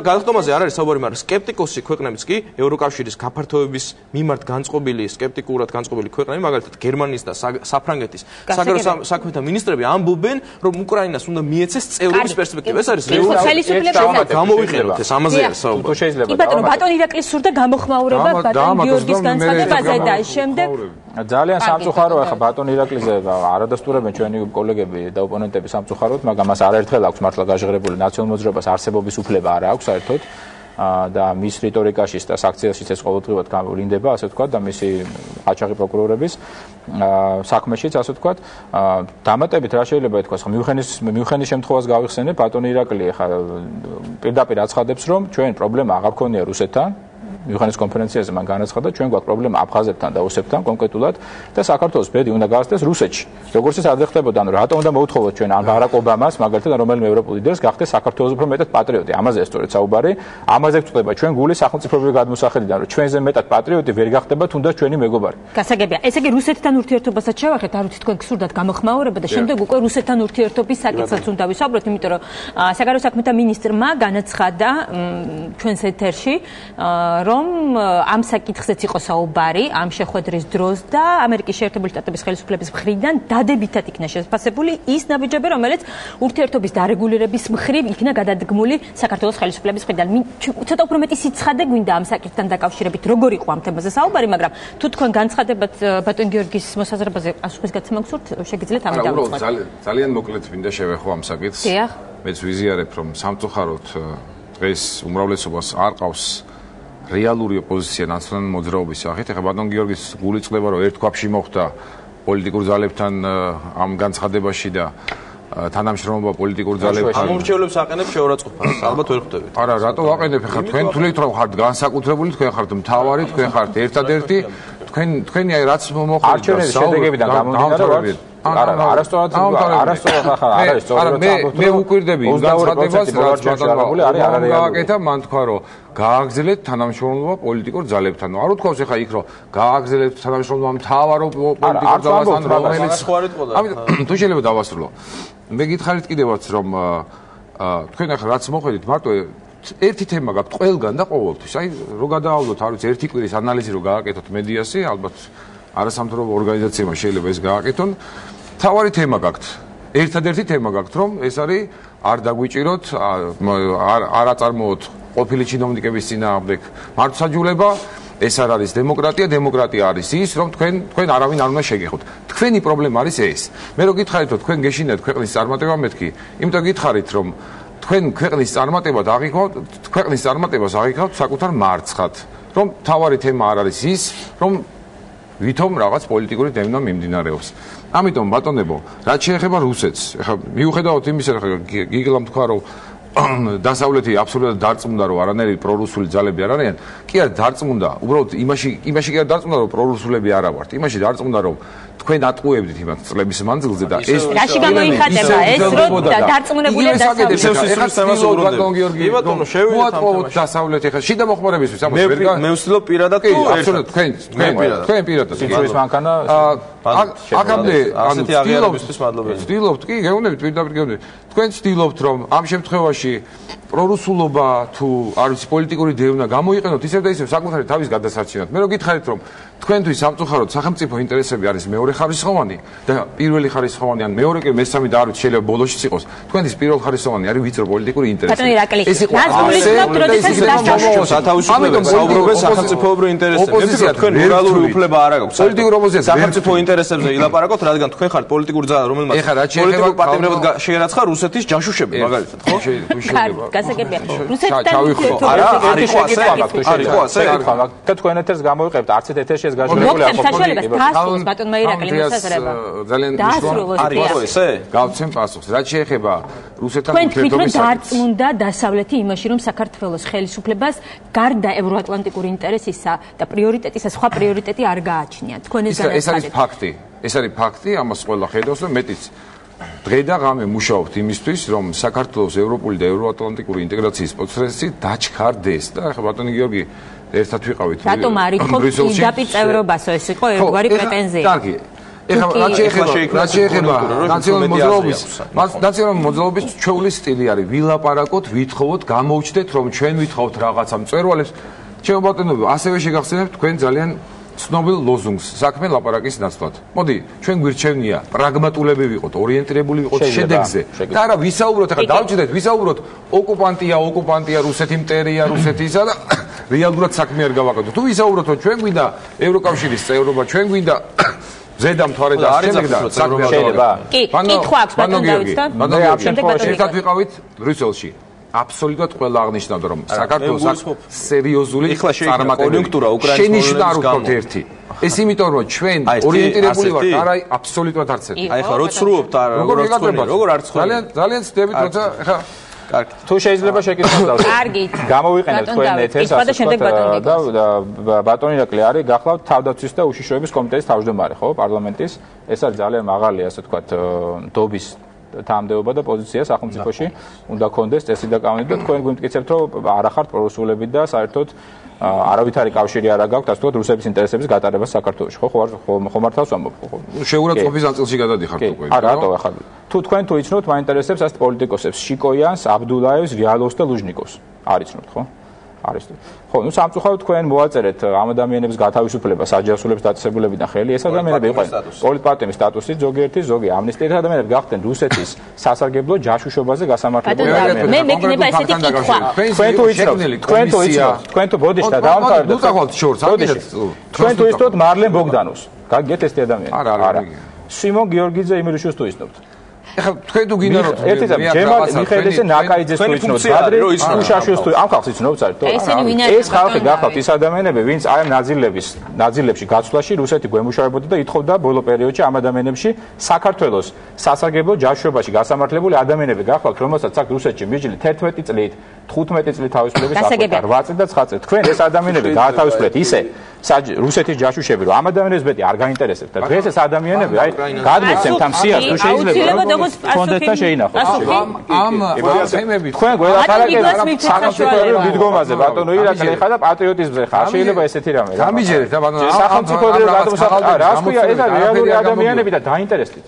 გადახდომაზე არ არის საუბარი, მაგრამ სკეპტიკოსი ქვეყნებიც კი ევროკავშირის გაფართოების მიმართ განწყობილი, სკეპტიკურად განწყობილი ქვეყნები, მაგალითად გერმანიის და საფრანგეთის საგარეო საქმეთა მინისტრები ამბობენ, რომ უკრაინას უნდა მიეცეს წევრობის პერსპექტივა. ეს არის რეალურად გამოვიყენოთ ეს ამაზე არის საუბარი. კი ბატონო, ბატონ ირაკლის სურდა გამოხმაურება ბატონ გიორგის განცხადებაზე და შემდეგ ძალიან სამწუხაროა ხა ბატონ ირაკლიზე არადასტურებენ ჩვენი კოლეგები და ოპონენტები სამწუხაროდ, მაგრამ მას არაერთხელ აქვს მართლა გაჟღერებული ნაციონალურ მოძრაობას არსებობის უფლება არ აქვს საერთოდ. და მის რიტორიკაში და საქციაშიც ეს ყოველდღიურად გამოვლინდება, ასე ვთქვათ, და მისი ყაჩაღი პროკურორების საქმეშიც, ასე ვთქვათ, დამატებით რა შეიძლება ითქვას, ხა მიუხენის შემთხვევას გავიხსენე, ბატონ ირაკლი ხა პირდაპირ აცხადებს, რომ ჩვენ პრობლემა აღარ გქონია რუსეთთან, მიუხედავად კონფერენციაზე მან განაცხადა, ჩვენ გვაქვს პრობლემა აფხაზებთან და ოსებთან კონკრეტულად და საქართველოს ბედი უნდა გააცდეს რუსეთში. როგორც ეს არ ხდებოდა, ანუ რატომ უნდა მოუთხოვოთ ჩვენ ან ბარაკ ობამას, მაგალითად, რომელიმე ევროპულ ლიდერს გახდეს საქართველოს უფრო მეტად პატრიოტი. ამაზე სწორედ საუბარი. ამაზე გვწდება ჩვენ გული სახელმწიფოების გადმოსახედიდან, რომ ჩვენზე მეტად პატრიოტი ვერ გახდება თუნდაც ჩვენი მეგობარი. გასაგებია. ესე იგი რუსეთთან ურთიერთობასაც შევახეთ, არ ვიცი თქვენ გსურდათ გამოხმაურება და შემდეგ უკვე რუსეთთან ურთიერთობის საკითხსაც უნდა ვისაუბროთ, იმიტომ რომ საგარეო საქმეთა მინისტრმა განაცხადა ჩვენს ეთერში, რომ ამ საკითხზეც იყო საუბარი ამ შეხვედრის დროს და ამერიკის შეერთებული შტატების ხელისუფლების მხრიდან დადებითად იქნა შეფასებული ის ნაბიჯები, რომელიც ურთიერთობის დარეგულირების მხრივ იქნა გადადგმული საქართველოს ხელისუფლების მხრიდან. ცოტა უფრო მეტი სიცხადე გვინდა ამ საკითხთან დაკავშირებით, როგორ იყო ამ თემაზე საუბარი, მაგრამ თუ თქვენ განცხადებათ ბატონ გიორგის მოსაზრებაზე პასუხისგაცემა გსურთ, შეგიძლიათ ამით დავიწყოთ. ძალიან მოკლედ მინდა შევეხო ამ საკითხს. მეც ვიზიარებ, რომ სამწუხაროდ დღეს უმრავლესობას არ ყავს რეალური ოპოზიცია ნაციონალური მოძრაობის სახით. ეხლა ბატონ გიორგის გული წყდება, რომ ერთ ქვაბში მოხვდა პოლიტიკურ ძალებთან ამ განცხადებაში და თანამშრომლობა პოლიტიკურ ძალებთან. ამორჩევლებს აყენებს შეურაცხყოფას. ალბათ ვერ ხვდებით. არა, რატო ვაყენებ? ეხლა თქვენ თვლით რომ ხართ განსაკუთრებული, თქვენ ხართ მთავარი, თქვენ ხართ ერთადერთი, თქვენი აი რაც მოხდა არჩევნების შედეგებიდან გამომდინარე არასწორად მე უკვირდები იმ განცხადებას რაც ბატონო გააკეთა მან თქვა რომ გააგრძელეთ თანამშრომლობა პოლიტიკურ ძალებთან. არ უთქვავს ახლა იქ რომ გააგრძელეთ თანამშრომლობა მთავარო პოლიტიკურ ძალასთან რომელიც ამიტომ თუ შეიძლება დავასრულო. მე გითხარით კიდევაც რომ თქვენ ახლა რაც მოხედით მარტო ერთი თემა გაქვთ ყველგან და ყოველთვის. აი რო გადაავლოთ არ ვიცი ერთი კვირის ანალიზი რო გააკეთოთ მედიაზე ალბათ არასამთავრობო ორგანიზაციებმა შეიძლება ეს გააკეთონ. თავარი თემა გაქვთ. ერთადერთი თემა გაქვთ რომ ეს არის არ დაგვიჭიროთ არ აწარმოოთ ყოფილი ჩინოვნიკების წინააღმდეგ მართლმსაჯულება ეს არ არის დემოკრატია დემოკრატია არის ის რომ თქვენ არავინ არ უნდა შეგეხოთ თქვენი პრობლემა არის ეს მე რო გითხარით რომ თქვენ გეშინათ ქვეყნის წარმატება მეთქი იმიტომ გითხარით რომ თქვენ ქვეყნის წარმატებას აღიქავთ საკუთარ მარცხად რომ თავარი თემა არ არის ის რომ ვითომ რაღაც პოლიტიკური დევნა მიმდინარეობს ამიტომ ბატონებო რაც შეეხება რუსეთს ეხლა მიუხედავად იმისა რომ გიგლამ თქვა რომ დასავლეთი აბსოლუტურად დარწმუნდა რომ არანაირი პრორუსული ძალები არ არიან კი არა დარწმუნდა უბრალოდ იმაში კი არა დარწმუნდა რომ პრორუსულები არა ვართ იმაში დარწმუნდა რომ თქვენ ატყუებდით იმათ წლების მანძილზე და ეს რაში გამოიხატება ეს რომ დარწმუნებულია დასავლეთი დასავლეთი ხა შიდა მოხმარებისთვის ამას ვერ გა მე ვცდილობ პირადად თუ აბსოლუტურად თქვენ პირადად სიტყვის მანქანა აქამდე ასეთი აღიარებისთვის მადლობა ვცდილობთ კი გეუბნებით პირდაპირ გეუბნებით თქვენ ვცდილობთ რომ ამ შემთხვევაში პრორუსულობა თუ არ ვიცი პოლიტიკური დევნა გამოიყენოთ ისევ და ისევ საკუთარი თავის გადასარჩენად მე რო გითხარით რომ თქვენთვის სამწუხაროდ სახელმწიფო ინტერესები არის მეორე ხარისხოვანი და პირველი ხარისხოვანი ან მეორე კი მესამე და არ ვიცი შეიძლება ბოლოშიც იყოს თქვენთვის პირველ ხარისხოვანი არის ვიწრო პოლიტიკური ინტერესები ეს იყო სათავისუფლებას საუბრობენ სახელმწიფოებრივ ინტერესებზე თქვენ მორალური უფლება არ აქვს პოლიტიკურ ოპოზიციას სახელმწიფო ინტერესებზე ილაპარაკოთ რადგან თქვენ ხართ პოლიტიკური ძალა რომელმაც პოლიტიკურ პატიმრებად შეერაცხა რუსეთის ჯაშუშები მაგალითად ხო შეიძლება გასაგებია რუსეთთან არის ხო ასე და თქვენ ეთერს გამოვიყევთ არც ეთერში ეს გაშორებული არ არის გავცემ პასუხს რაც შეეხება რუსეთთან ურთიერთობის დარწმუნდა დასავლეთი იმაში რომ საქართველოს ხელისუფლებას გარდა ევროატლანტიკური ინტერესისა და პრიორიტეტისა სხვა პრიორიტეტი არ გააჩნია თქვენ ეს განაცხადეთ ეს არის ფაქტი ამას ყველა ხედავს და მეტიც დღე და ღამე მუშაობთ იმისთვის რომ საქართველოს ევროპული და ევროატლანტიკური ინტეგრაციის პროცესი დაჩქარდეს და ახლა ბატონი გიორგი ერთად ვიყავით რატომ არის ხო პირდაპირ წევრობასო ეს იყო ერთგვარი პრეტენზია კარგი ეხლა რაც შეეხება ნაციონალური მოძრაობის ჩვეულის სტილი არის ვილაპარაკოთ ვითხოვოთ გამოუჩნდეთ რომ ჩვენ ვითხოვთ რაღაცა მწვერვალებს ჩემო ბატონო ასევე შეგახსენებთ თქვენ ძალიან ცნობილ ლოზუნგს საქმე ლაპარაკის ნაცვლად. მოდი, ჩვენ გვირჩევნია პრაგმატულები ვიყოთ, ორიენტირებული ვიყოთ შედეგზე. და არა ვისაუბროთ, ახლა დავჭირდეთ, ვისაუბროთ ოკუპანტია, რუსეთი მტერია, რუსეთისა და რეალურად საქმე არ გავაკეთოთ. თუ ვისაუბროთ, რომ ჩვენ გვინდა ევროკავშირის წევრობა, ჩვენ გვინდა ზედა მთვარე და შემდეგ და საქმე შეიძლება. კი, კითხვა აქვს ბატონ დავითთან. ერთად ვიყავით ბრიუსელში. აბსოლუტურად ყველა აღნიშნავდა რომ საქართველოს აქვს სერიოზული კონიუნქტურა უკრაინის შენიშნავთ ერთი ეს იმიტომ რომ ჩვენ ორიენტირებული ვართ არა აბსოლუტურად არც ერთი აი ხა რო ცრუობთ როგორ არ ცხოვენ ძალიან ცდებით როცა ხა კარგი თუ შეიძლება შეკითხოთ კარგით გამოვიყენეთ თქვენ ეთერს და ბატონი რაკლი არის გახლავთ თავდაცვის და უშიშროების კომიტეტის თავმჯდომარე ხო პარლამენტის ეს არის ძალიან მაღალი ასე ვთქვათ დობის თამდეობა და პოზიცია სახელმწიფოში უნდა კონდეს წესი და კანონები და თქვენ გვიმტკიცებთ რომ არ ახართ პრორუსულები და საერთოდ არავითარი კავშირი არ აქვს ასე ვთქვათ რუსების ინტერესების გატარებას საქართველოში ხო მართავს ამბობ ხო შეურაცხყოფის ნაწილში გადადიხართ უკვე არა რატო ახლა თუ თქვენ თუ იცნობთ მაინტერესებს ასეთ პოლიტიკოსებს შიკოიანს აბდულაევს ვიალოვს და ლუჟნიკოვს არ იცნობთ ხო არის ხო ნუ სამწუხაროდ თქვენ მოაწერეთ ამ ადამიანების გათავისუფლებას აჯანსულებს დაწესებულებიდან ხელი ეს ადამიანები იყვნენ პოლიტპატიმის სტატუსით ზოგი ამნისტიის ადამიანები გახდნენ რუსეთის სასარგებლო ჯაშუშობაზე გასამართლებელი ადამიანები მე მეკნება ესეთი კითხვა თქვენ თუ ბოდიშ და დავამთავრეთ თქვენ თუ იცნობთ მარლენ ბოგდანოვს გაგეთ ეს ადამიანი არა სიმონ გიორგიძე იმირიშვილს თუ იცნობთ ეხლა თქვენ თუ გინდა რომ მიხეილეზე ნაკაიძეს თუ იცნობთ ბადრი უშაშვილს თუ ამ ხალხს იცნობთ საერთოდ ეს ხალხი გახავთ ის ადამიანები ვინც აი ამ ნაძილებში გაცვლაში რუსეთი გვემუშავებოდა და ითხოვდა ბოლო პერიოდში ამ ადამიანებში საქართველოს სასარგებლო ჯაშუობაში გასამართლებული ადამიანები გახავთ რომელსაც აქ რუსეთში მიჯლით 11 წლით 15 წლით თავისუფლების აფეთქება 8 წლით და 9 წლით თქვენ ეს ადამიანები გაათავისუფლეთ ისე რუსეთის ჯაშუშები რომ ამ ადამიანებს მეტი არ გაინტერესებს და დღეს ეს ადამიანები აი გადმოცემთ ამ სიას თუ შეიძლება კონდექსტთან შეინახოთ ამ თემები თქვენ გველაპარაკებთ სახელმწიფოებრივ მიდგომაზე ბატონო ირაკლი ხა და პატრიოტიზმზე ხარ შეიძლება ესეთი რამე გამიჯერეთ და ბატონო სახელმწიფოებრივ გადმოსაყრა რა ქვია ეს არის რეალური ადამიანები და დაინტერესდით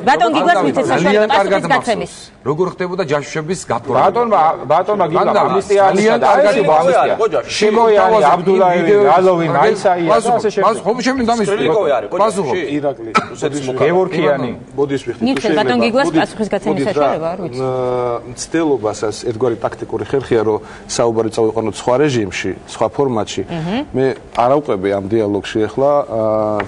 ბატონ გიგლას მითეს საშუალება პასუხის გაცემის როგორ ხდებოდა ჯაშუშების გაფორმა ბატონმა გიგლა ამნისტია და ამნისტია შემოიანი აბდულაევი გალოვი მაისაი მას ხომ შემიძლია დამის პასუხო ირაკლი რუსეთის გეორგიანი ბოდის ვიხდი ნიჩელ ბატონ გიგლას პასუხის გაცემის საშუალება არ ვიცი ცდილობასაც ერთგვარი ტაქტიკური ხერხია რომ საუბარი წავიყვანოთ სხვა რეჟიმში სხვა ფორმატში მე არ ავყვები ამ დიალოგში ახლა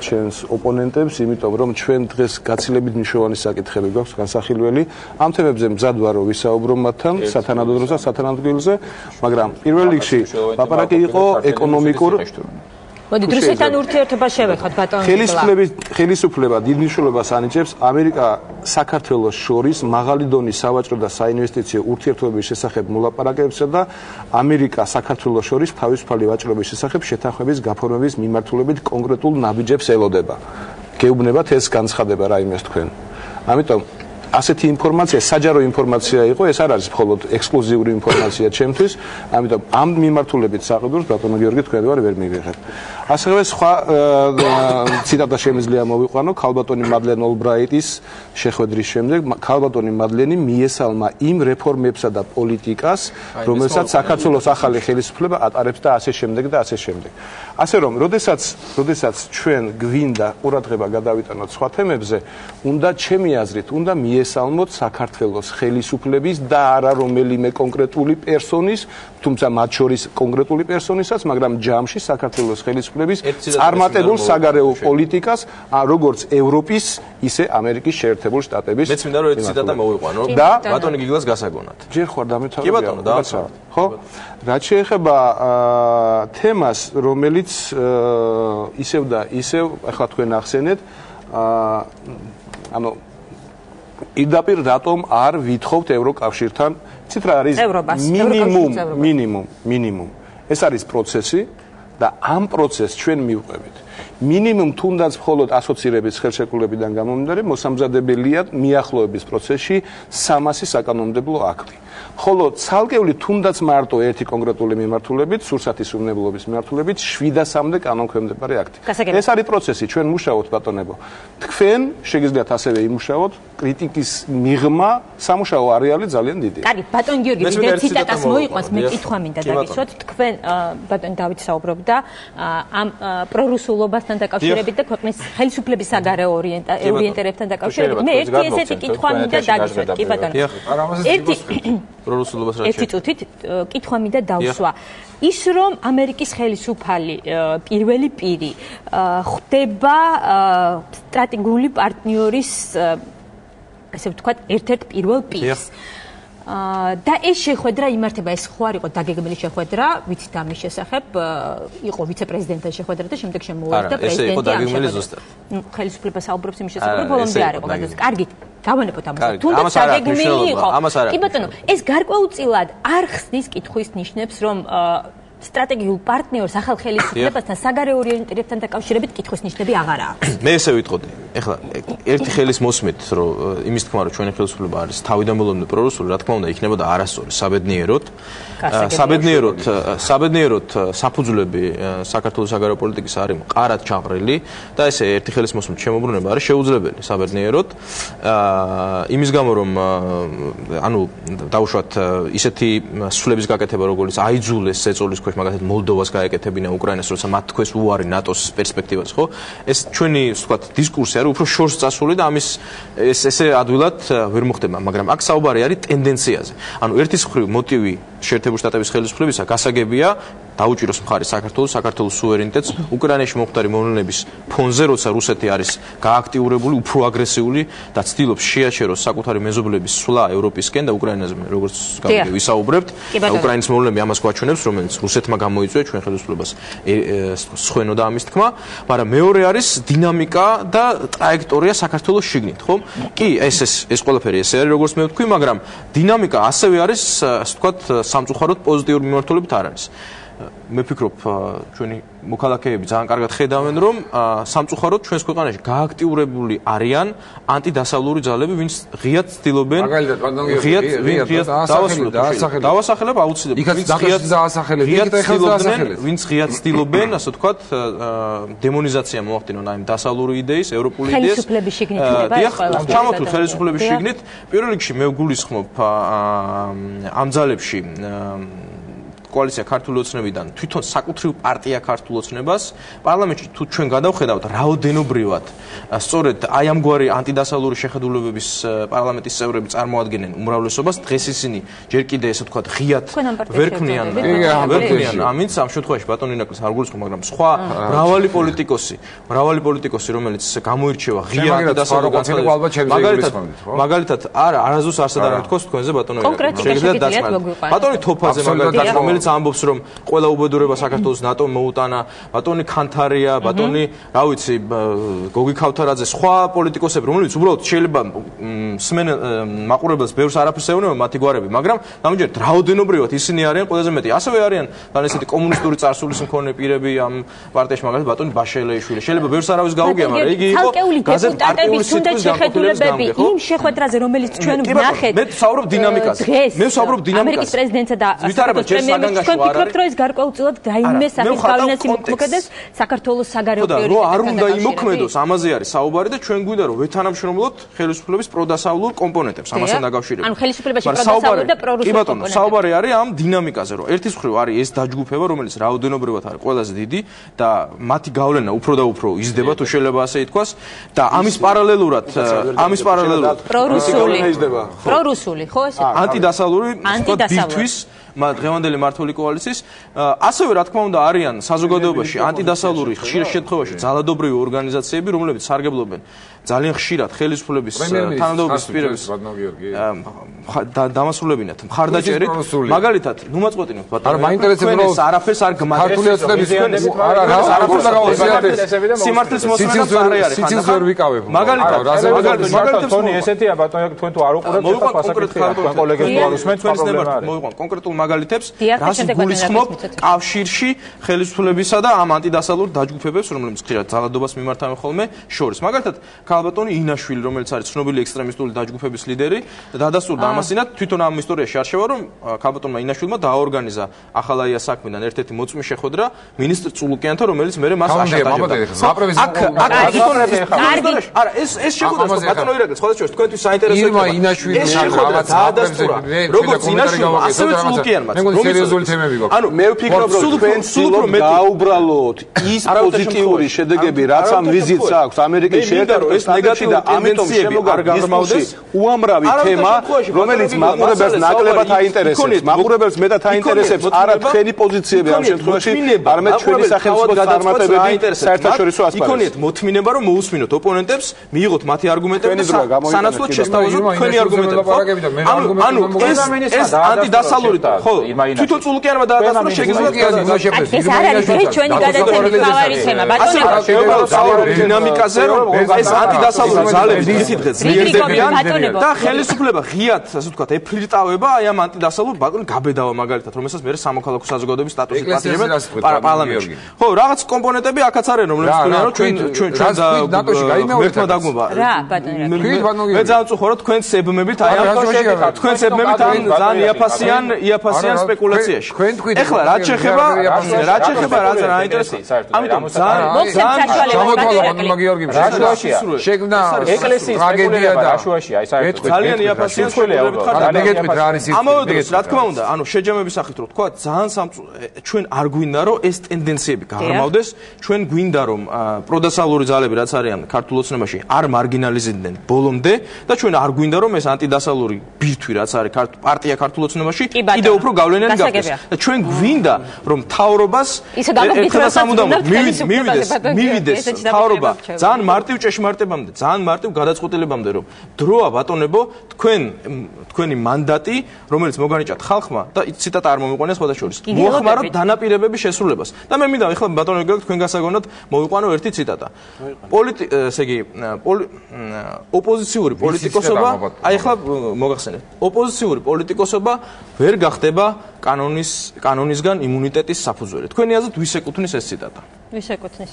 ჩვენს ოპონენტებს იმიტომ რომ ჩვენ დღეს გაცილებით მნიშვნელოვანი საკითხები გვაქვს განსახილველი ამ თემებზე მზად ვარ რომ ვისაუბრო მათთან სათანადო სათანადო მაგრამ პირველ რიგში ლაპარაკი იყო ეკონომიკურ მოდით რუსეთთან ურთიერთობა შევეხოთ ბატონ ხელისუფლება დიდ მნიშვნელობას ანიჭებს ამერიკა საქართველოს შორის მაღალი დონის სავაჭრო და საინვესტიციო ურთიერთობების შესახებ მოლაპარაკებებსა და ამერიკა საქართველოს შორის თავისუფალი ვაჭრობის შესახებ შეთანხმების გაფორმების მიმართულებით კონკრეტულ ნაბიჯებს ელოდება გეუბნებათ ეს განცხადება რაიმეს თქვენ ამიტომ ასეთი ინფორმაცია საჯარო ინფორმაცია იყო ეს არ არის მხოლოდ ექსკლუზიური ინფორმაცია ჩემთვის ამიტომ ამ მიმართულებით საყიდურს ბატონო გიორგი თქვენდავარ ვერ მივიღეთ ასევე სხვა ციტატა შემიძლია მოვიყვანო ქალბატონი მადლენ ოლბრაიტის შეხვედრის შემდეგ ქალბატონი მადლენი მიესალმა იმ რეფორმებსა და პოლიტიკას რომელსაც საქართველოს ახალი ხელისუფლება ატარებს და ასე შემდეგ და ასე შემდეგ ასე რომ როდესაც ჩვენ გვინდა ყურადღება გადავიტანოთ სხვა თემებზე უნდა ჩემი აზრით უნდა მიესალმოთ საქართველოს ხელისუფლების და არა რომელიმე კონკრეტული პერსონის თუმცა მათ შორის კონკრეტული პერსონისაც მაგრამ ჯამში საქართველოს ხელისუფლების წარმატებულ საგარეო პოლიტიკას როგორც ევროპის ისე ამერიკის შეერთებულ შტატების მეც მინდა რომ ეს ციტატა მოვიყვანო და ბატონი გიგლას გასაგონად ჯერ ხوار დამეთავრებია კი ბატონო დააცა ხო რაც შეეხება თემას რომელიც ისევ და ისევ ახლა თქვენ ახსენეთ ანუ იდაპირ რატომ არ ვითხოვთ ევროკავშირთან ცით რა არის მინიმუმ ეს არის პროცესი და ამ პროცესს ჩვენ მივყვებით მინიმუმ თუნდაც მხოლოდ ასოცირების ხელშეკრულებიდან გამომდინარე მოსამზადებელია მიახლოების პროცესში 300 საკანონმდებლო აქტი ხოლო ცალკეული თუნდაც მარტო ერთი კონკრეტული მიმართულებით სურსათის უმნებლობის მიმართულებით 700-მდე კანონქვემდებარე აქტი ეს არის პროცესი ჩვენ მუშაობთ ბატონებო თქვენ შეგიძლიათ ასევე იმუშაოთ კრიტიკის მიღმა სამუშაო არეალი ძალიან დიდია კარგი ბატონ გიორგი ვიდრე ციტატას მოიყვანს მე კითხვა მინდა დაგისვათ თქვენ ბატონ დავით საუბრობდა ამ პრორუსულობასთან დაკავშირებით და ქვეყნის ხელისუფლების საგარეო ორიენტირებთან დაკავშირებით მე ერთი ესეთი კითხვა მინდა დაგისვათ კი ბატონო ერთი პრორუსულობას რა ერთი წუთით კითხვა მინდა დავსვა ის რომ ამერიკის ხელისუფალი პირველი პირი ხდება სტრატეგიული პარტნიორის ასე ვთქვათ ერთ-ერთ პირველ პირს და ეს შეხვედრა იმართება ეს ხო არ იყო დაგეგმილი შეხვედრა ვიცით ამის შესახებ იყო ვიცე-პრეზიდენტთან შეხვედრა და შემდეგ შემოვიდა პრეზიდენტი ამ შეხვედრას ხელისუფლება საუბრობს იმის შესახებ ბოლომდე არ იყო გადაწყვეტილი კარგი დავანებოთ ამას თუნდაც დაგეგმილი იყო კი ბატონო ეს გარკვეულწილად არ ხსნის კითხვის ნიშნებს რომ სტრატეგიულ პარტნიორს ახალ ხელისუფლებასთან საგარეო ორიენტირებთან დაკავშირებით კითხვის ნიშნები აღარ აქვს. მე ესე ვიტყოდი. ეხლა ერთი ხელის მოსმით, რომ იმის თქმა, რომ ჩვენი ხელისუფლება არის თავიდან ბოლომდე პრორუსული, რა თქმა უნდა, იქნებოდა არასწორი საბედნიეროდ. საბედნიეროდ საფუძვლები საქართველოს საგარეო პოლიტიკის არის მყარად ჩაღრილი და ესე ერთი ხელის მოსმით შემოbrunება არის შეუძლებელი საბედნიეროდ. იმის გამო რომ ანუ დავუშვათ ისეთი სულების გაკეთება, როგორც აიძულეს ზეწოლის მაგალითად მოლდოვას გაეკეთებინა უკრაინას, როცა მათ თქვეს უარი ნატოს პერსპექტივას, ხო? ეს ჩვენი, ვთქვათ, დისკურსი არის უფრო შორს წასული და ამის ესე ადვილად ვერ მოხდება, მაგრამ აქ საუბარი არის ტენდენციაზე. ანუ ერთის მხრივ მოტივი შეერთებული შტატების ხელისუფლებისა გასაგებია დაუჭიროს მხარი საქართველოს სუვერენიტეტს უკრაინაში მომხდარი მოვლენების ფონზე, როცა რუსეთი არის გააქტიურებული, უფრო აგრესიული და ცდილობს შეაჩეროს საკუთარი მეზობლების სვლა ევროპისკენ და უკრაინაზე, როგორც გავიგე ვისაუბრებთ, უკრაინის მოვლენები ამას გვაჩვენებს, რომელიც რუსეთმა გამოიწვია ჩვენ ხელისუფლებას სხვენო და ამის თქმა, მაგრამ მეორე არის დინამიკა და ტრაექტორია საქართველოს შიგნით, ხო? კი, ეს ყველაფერი ესე არის, როგორც მე ვთქვი, მაგრამ დინამიკა ასევე არის, ასე ვთქვათ, სამწუხაროდ პოზიტიური მიმართულებით არ არის. მე ვფიქრობ ჩვენი მოქალაქეები ძალიან კარგად ხედავენ რომ სამწუხაროდ ჩვენს ქვეყანაში გააქტიურებული არიან ანტიდასავლური ძალები ვინც ღიად ცდილობენ დავასახელებ აუცილებლად ვინც ღიად ცდილობენ ასე ვთქვათ დემონიზაცია მოახდინონ აი დასავლური იდეის ევროპული იდეის ხელისუფლების შიგნით ხდება ჩამოთვლილ ხელისუფლების შიგნით პირველ რიგში მე ვგულისხმობ ამ ძალებში კოალიცია ქართული ოცნებიდან თვითონ საკუთრივ პარტია ქართულ ოცნებას პარლამენტში თუ ჩვენ გადავხედავთ რაოდენობრივად სწორედ აი ამგვარი ანტიდასავლური შეხედულებების პარლამენტის წევრები წარმოადგენენ უმრავლესობას დღეს ისინი ჯერ კიდე ესე ვთქვათ ღიად ვერ ქმნიან ამინც ამ შემთხვევაში ბატონი ნაკლის არ გულისხმობ მაგრამ სხვა მრავალი პოლიტიკოსი რომელიც გამოირჩევა ღია ანტიდასავლური განცხადებებით მაგალითად არასდროს არსად არ მეთქოს თქვენზე ბატონო შეიძლება დაწმარდეთ ბატონი თოფაზე მაგალითად რომელიც ამბობს რომ ყველა უბედურება საქართველოს ნატომ მოუტანა ბატონი ქანთარია ბატონი რა ვიცი გოგი ქავთარაძე სხვა პოლიტიკოსები რომლებიც უბრალოდ შეიძლება მაყურებელს ბევრს არაფერს ეუბნება მათი გვარები მაგრამ ნამდვილად რაოდენობრივად ისინი არიან ყველაზე მეტი ასევე არიან თან ესეთი კომუნისტური წარსულის მქონე პირები ამ პარტიაში მაგალითად ბატონი ბაშელეიშვილი შეიძლება ბევრს არავის გაუგია მაგრამ იგი იყო დეპუტატების თუნდაც შეხედულებები იმ შეხვედრაზე რომელიც ჩვენ ვნახეთ მე ვსაუბრობ დინამიკაზე მე ვსაუბრობ დინამიკაზე ამერიკის პრეზიდენტსა და ჩვენ ვფიქრობთ რომ ეს გარკვეულწილად დაიმე სახის გავლენას იმოქმედებს საქართველოს საგარეო პრიორიტეტებთან არ უნდა იმოქმედოს ამაზე არის საუბარი და ჩვენ გვინდა რომ ვეთანამშრომლოთ ხელისუფლების პროდასავლურ კომპონენტებს ამასთან დაკავშირებით ანუ ხელისუფლებაში პროდასავლურ და პრორუსულ კომპონენტებს საუბარი არის ამ დინამიკაზე რომ ერთის მხრივ არის ეს დაჯგუფება რომელიც რაოდენობრივად არის ყველაზე დიდი და მათი გავლენა უფრო და უფრო იზრდება თუ შეიძლება ასე ითქვას და ამის პარალელურად პრორუსული ხო ეს ანტიდასავლური ბირთვის დღევანდელი მართული კოალიციის ასევე რა თქმა უნდა არიან საზოგადოებაში ანტიდასავლური ხშირ შემთხვევაში ძალადობრივი ორგანიზაციები რომლებიც სარგებლობენ ძალიან ხშირად ხელისუფლების თანამდებობის პირების დამასრულებინათ მხარდაჭერით მაგალითად ნუ მოწყვეტინოთ ბატონო არა მაინტერესებს რომ არაფერს არ გმართ ქართული ოცნების არა არაფერს არ გავაზიარებ სიმართლის მოსმენა არ არის სიცილს ვერ ვიკავებ მაგალითად თონი ესეთია ბატონო თქვენ თუ არ უყურებთ ხა პასაკეთია თქვენ კოლეგებს თუ არ უსმენთ პრობლემა არის მოვიყვან კონკრეტულ მაგალითებს რაც გულისხმობ კავშირში ხელისუფლებისა და ამ ანტიდასავლურ დაჯგუფებებს რომლებიც ხშირად ძალადობას მიმართავენ ხოლმე შორის მაგალითად ქალბატონი ინაშვილი რომელიც არის ცნობილი ექსტრემისტული დაჯგუფების ლიდერი დადასტურდა ამასინათ თვითონ ამ ისტორიაში არჩევა რომ ქალბატონმა ინაშვილმა დააორგანიზა ახალაია საქმიდან ერთ-ერთი მოწმის შეხვედრა მინისტრ წულუკიანთან რომელიც მერე მას აშატაჟებდა არა ეს შეხვედრა ბატონო ირაკლი სხვა შორის თქვენთვის საინტერესოა ეს შეხვედრა დაადასტურა როგორც ინაშვილმა ასევე წულუკიანმა მეგონი სერიოზული თემები გვაქვს ანუ მე ვფიქრობ რომ თქვენ ცდილობთ გაუბრალოთ ის პოზიტიური შედეგები რაც ამ ვიზიტს აქვს ამერიკის შეერთებულ შტატებში და ამიტომ შემოგარ გაზრმავდეს უამრავი თემა რომელიც მაყურებელს ნაკლებად აინტერესებს მაყურებელს მეტად აინტერესებს არა თქვენი პოზიციები ამ შემთხვევაში არამედ ჩვენი სახელმწიფოს წარმატებები საერთაშორისო ასპარეზზე იქონიეთ მოთმინება რომ მოусმინოთ ოპონენტებს მიიღოთ მათი არგუმენტები და სანაცვლოდ შესთავაზოთ თქვენი არგუმენტები ანუ ეს ანტიდასავლური ხო თვითონ წულუკიანმა დაადასტურა შეგიძლიათ ეს არ არის ეს ჩვენი გადაცემის მთავარი თემა ბატონო დინამიკაზე რომ ეს ანტიდასავლური ძალები ისიდღე ძლიერდებიან და ხელისუფლება ღიად ასე ვთქვათ ეფლირტავება აი ამ ანტიდასავლურ ბატონი გაბედავა მაგალითად რომ ესაც მე სამოქალაქო საზოგადოების სტატუსი პატიჟებენ პარლამენტში ხო რაღაც კომპონენტები აქაც არიან რომლებიც თქვენ რომ ჩვენ ნატოში გაიმეორეთ დაგმობა რა ბატონი მე ძალიან წუხო რომ თქვენ სებმებით აი ამ თქვენ სებმებით ამ ძალიან იაფასიან სპეკულაციაში ეხლა რაც შეხება რაც არ აინტერესებს ამიტომ შეგნა ეკლესიის ტრაგედია და აშუაში აი საერთოდ ძალიან იაფასია სრულიად დაგეთქვით რა არის ის ამავე დროს რა თქმა უნდა ანუ შეჯამების სახით რო თქვა ძალიან ჩვენ არ გვინდა რომ ეს ტენდენციები გაღრმავდეს ჩვენ გვინდა რომ პროდასავლური ძალები რაც არიან ქართულ ოცნებაში არ მარგინალიზდნენ ბოლომდე და ჩვენ არ გვინდა რომ ეს ანტიდასავლური ბირთვი რაც არის პარტია ქართულ ოცნებაში კიდევ უფრო გავლენიანი გახდეს და ჩვენ გვინდა რომ მთავრობას ერთად სამუდამოდ მივიდეს მთავრობა ძალიან მარტივ ჭეშმარიტებამდე ძალიან მარტივ გადაწყვეტილებამდე რომ დროა ბატონებო თქვენი მანდატი რომელიც მოგანიჭათ ხალხმა და ციტატა არ მომიყვანეს სხვადასხვა მოახმაროთ დანაპირებების შესრულებას და მე მინდა ეხლა ბატონო გეგ თქვენ გასაგონად მოვიყვანო ერთი ციტატა ესე იგი ოპოზიციური პოლიტიკოსობა აი ეხლა მოგახსენეთ ოპოზიციური პოლიტიკოსობა ვერ გახდება ხდება კანონისგან იმუნიტეტის საფუძველი. თქვენი აზრით ვის ეკუთვნის ეს ციტატა? ვის ეკუთვნის?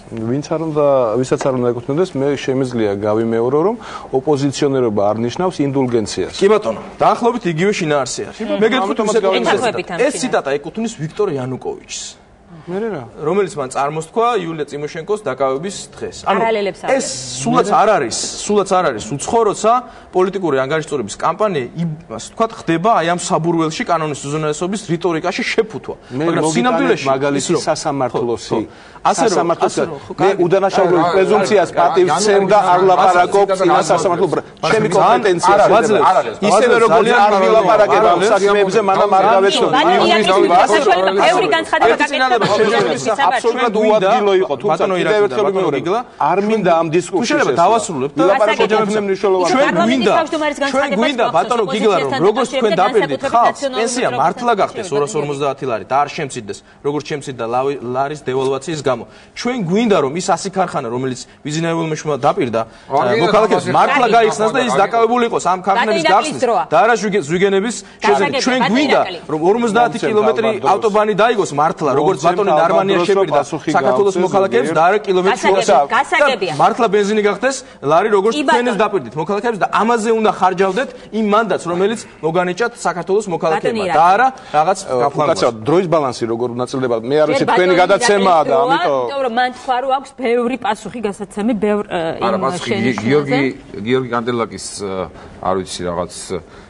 ვისაც არ უნდა ეკუთვნოდეს, მე შემიძლია გავიმეორო, რომ ოპოზიციონერობა არ ნიშნავს ინდულგენციას. კი ბატონო, დაახლოებით იგივე შინაარსი არის. მე გეკუთვნის ეს ციტატა ეკუთვნის ვიქტორ იანუკოვიჩს. რომელიც მან წარმოსთქვა იულია წიმოშენკოს დაკავების დღეს. ეს სულაც არ არის უცხო, როცა პოლიტიკური ანგარიშწორების კამპანია, ასე ვთქვათ, ხდება აი ამ საბურველში კანონის უზენაესობის რიტორიკაში შეფუთვა. მაგრამ სინამდვილეში მაგალითი სასამართლოსი მე უდანაშაულობის პრეზუმპციას პატივცემ და არ ვლაპარაკობ წინა სასამართლო ჩემი კომპეტენციას ვაძლევ. ისევე როგორც არ ვილაპარაკებ ამ საქმეებზე, მანამ არ გავეცნობ. ბევრი განცხადება გაკეთდა. აბსოლუტურად უადგილო იყო, თუმცა კიდევ ერთხელ ვიმეორებ, არ მინდა ამ დისკუსიას. შეიძლება დავასრულებ და ჩვენ გვინდა ბატონო გიგლა რომ როგორც თქვენ დაპირდით ხალხს პენსია მართლა გახდეს 250 ლარი და არ შემცირდეს როგორც შემცირდა ლარის დევალვაციის გამო. ჩვენ გვინდა რომ ის 100 ქარხანა რომელიც ვიზინაებულმა დაპირდა მოქალაქეებს მართლა გაიხსნას და ის დაკავებული იყოს ამ ქარხნების გახსნის და არა ზვიგენების შეძენის. ჩვენ გვინდა რომ 50 კილომეტრი ავტობანი დაიგოს მართლა როგორც ბატონი ნარმანია შეპირდა საქართველოს მოქალაქეებს და არა კილომეტრი გასაგებია. მართლა ბენზინი გახდეს ლარი როგორც თქვენს დაპირდით მოქალაქეებს და ამაზე უნდა ხარჯავდეთ იმ მანდატს რომელიც მოგანიჭათ საქართველოს მოქალაქეებმა და არა რაღაც გაფლანგვა. დროის ბალანსი როგორ უნაწილდება მე არ ვიცი თქვენი გადაცემაა და ამიტომ რომ მან თქვა რომ აქვს ბევრი პასუხი გასაცემი ბევრ გიორგი კანდელაკის არ ვიცი რაღაც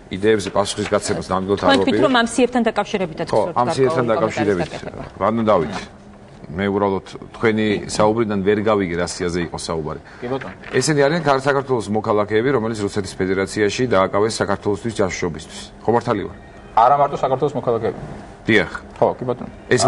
იდეებზე პასუხის გაცემას ნამდვილად არ ვაპირებ. თქვენ თვითონ ამ სიებთან დაკავშირებითაც ხო, ამ სიებთან დაკავშირებით. რანუ დავით. მე უბრალოდ თქვენი საუბრიდან ვერ გავიგე რა სიაზე იყო საუბარი. კი ბატონო. ესენი არიან საქართველოს მოქალაქეები, რომელიც რუსეთის ფედერაციაში დააკავეს საქართველოსთვის ჯაშუშობისთვის. ხო მართალი ვარ? არა მარტო საქართველოს მოქალაქეები. დიახ. ხო, კი ბატონო. ეს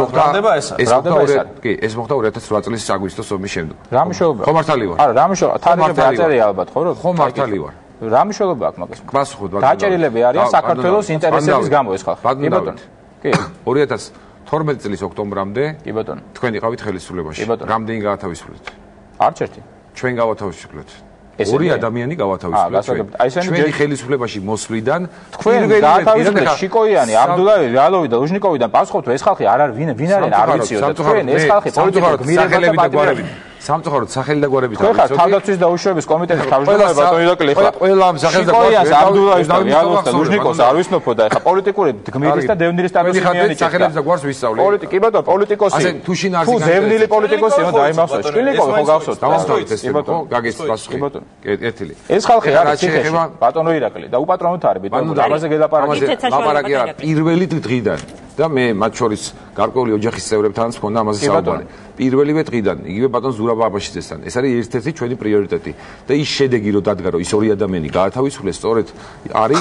მოხდა 2008 წლის აგვისტოს ომის შემდეგ. რა მნიშვნელობა? ხო მართალი ვარ? არა, რა მნიშვნელობა? თარიღები აწერია ალბათ, ხო? ხო მართალი ვარ. რა მნიშვნელობა აქვს მაგას? გასახოთ ბატონო. დაჭერილები არიან საქართველოს ინტერესების გამო ეს ხალხი. კი ბატონო. კი. 2012 წლის ოქტომბრამდე კი ბატონო. თქვენ იყავით ხელისუფლებაში. რამდენი გაათავისუფლეთ? არც ერთი. ჩვენ გავათავისუფლეთ. ორი ადამიანი გავათავისუფლეთ. ჩვენი ხელისუფლებაში მოსვლიდან თქვენ გაათავისუფლეთ შიკოიანი, აბდულაევი, ვალოვი და ლუჟნიკოვიდან პასუხობთ ეს ხალხი არ არის ვინ არიან არ ვიციო და თქვენ ეს ხალხი პოლიტიკურ გმირებად და გვარებით სამწუხაროდ სახელი და გვარებით ხო ხა თავდაცვის და უშუალობის კომიტეტის თავმჯდომარე ბატონი ირაკლი ხა ყველა ამ სახელს და გვარებს აბდულაევს და ვალოვს და ლუჟნიკოვს არ ვიცნობ და ხა პოლიტიკური გმირის და დევნილის სტატუსიანი სახელებს და გვარს ვისწავლე პოლიტიკი ბატონო პოლიტიკოსი ასე თუ შინ არ თუ ზევნილი პოლიტიკოსი ხო დაიმახსოვრე შკილნიკოვი ხო გახსოვთ დავასწავლეთ ეს ხო გაგეს პასუხი კეთილი ეს ხალხი არის ციხეში ბატონო ირაკლი და უპატრონოთ არის ბატონო ამაზე გელაპარაკი არა პირველი დღიდან და მე მათ შორის გარკვეული ოჯახის წევრებთანაც მქონდა ამაზე საუბარი პირველივე დღიდან იგივე ბატონ ზურაბ აბაშიძესთან ეს არის ერთ-ერთი ჩვენი პრიორიტეტი და ის შედეგი რომ დადგა რომ ის ორი ადამიანი გაათავისუფლეს სწორედ არის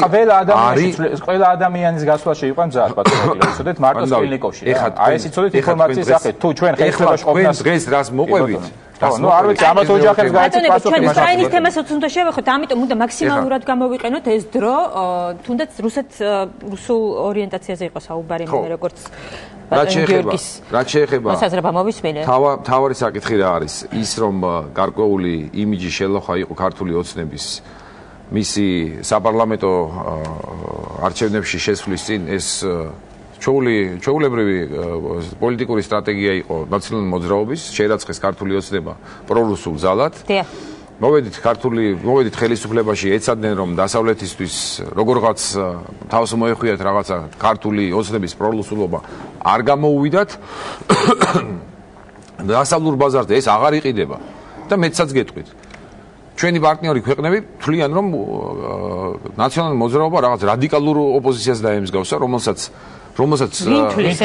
ყველა ადამიანის გასვლა შეიყვან მზად ბატონო იცოდეთ მარტო სკილნიკოვში აი ეს იცოდეთ ინფორმაციის სახით თუ ჩვენ ხელისუფლებაში ყოფნას დღეს რას მოყვებით ნუ არ ვიცი ამათ ოჯახებს გაიცეთ პასუხი ჩვენ უკრაინის თემასაც უნდა შევეხოთ ამიტომ უნდა მაქსიმალურად გამოვიყენოთ ეს დრო თუნდაც რუსულ ორიენტაციაზე იყო საუბარი მე როგორც რა შეეხება მოსაზრება მოვისმინე თავარი საკითხი რა არის ის რომ გარკვეული იმიჯი შელოხა იყო ქართული ოცნების მისი საპარლამენტო არჩევნებში შესვლის წინ ეს ჩვეულებრივი პოლიტიკური სტრატეგია იყო ნაციონალური მოძრაობის შეერაცხეს ქართული ოცნება პრორუსულ ძალად მოვედით ხელისუფლებაში ეცადნენ რომ დასავლეთისთვის როგორღაც თავს მოეხვიათ რაღაცა ქართული ოცნების პრორუსულობა არ გამოუვიდათ დასავლურ ბაზარზე ეს აღარ იყიდება და მეცაც გეტყვით ჩვენი პარტნიორი ქვეყნები თვლიან რომ ნაციონალური მოძრაობა რაღაც რადიკალურ ოპოზიციას დაემსგავსა რომელსაც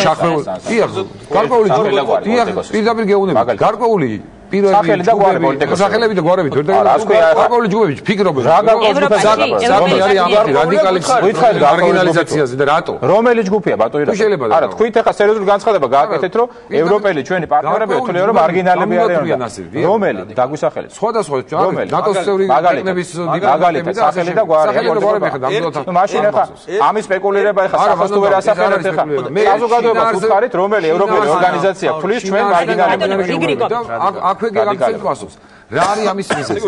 ჩახრეულ გარკვეული პირდაპირ გეუბნებით გარკვეული სახელი და გვარი პოლიტიკოსი სახელები და გვარებით ვერ გარკვეული ჯგუფები ფიქრობენ რადიკალიზაციაზე მარგინალიზაციაზე და რატო რომელი ჯგუფია ბატონო არა თქვით ახლა სერიოზული განცხადება გააკეთეთ რომ ევროპელი ჩვენი პარტნიორები თვლიან რომ მარგინალები არიან რომელი დაგვისახელეთ სხვადასხვა ნატოს წევრი ქვეყნების მაგალითად სახელი და გვარი მაშინ ახლა ამის სპეკულირება ახლა სახოს თუ ვერ ასახელეთ ახლა საზოგადოებას უთხარით რომელი ევროპელი ორგანიზაცია თვლის ჩვენ მარგინალებს აქვე გაგაცეთ პასუხს რა არის ამის მიზეზი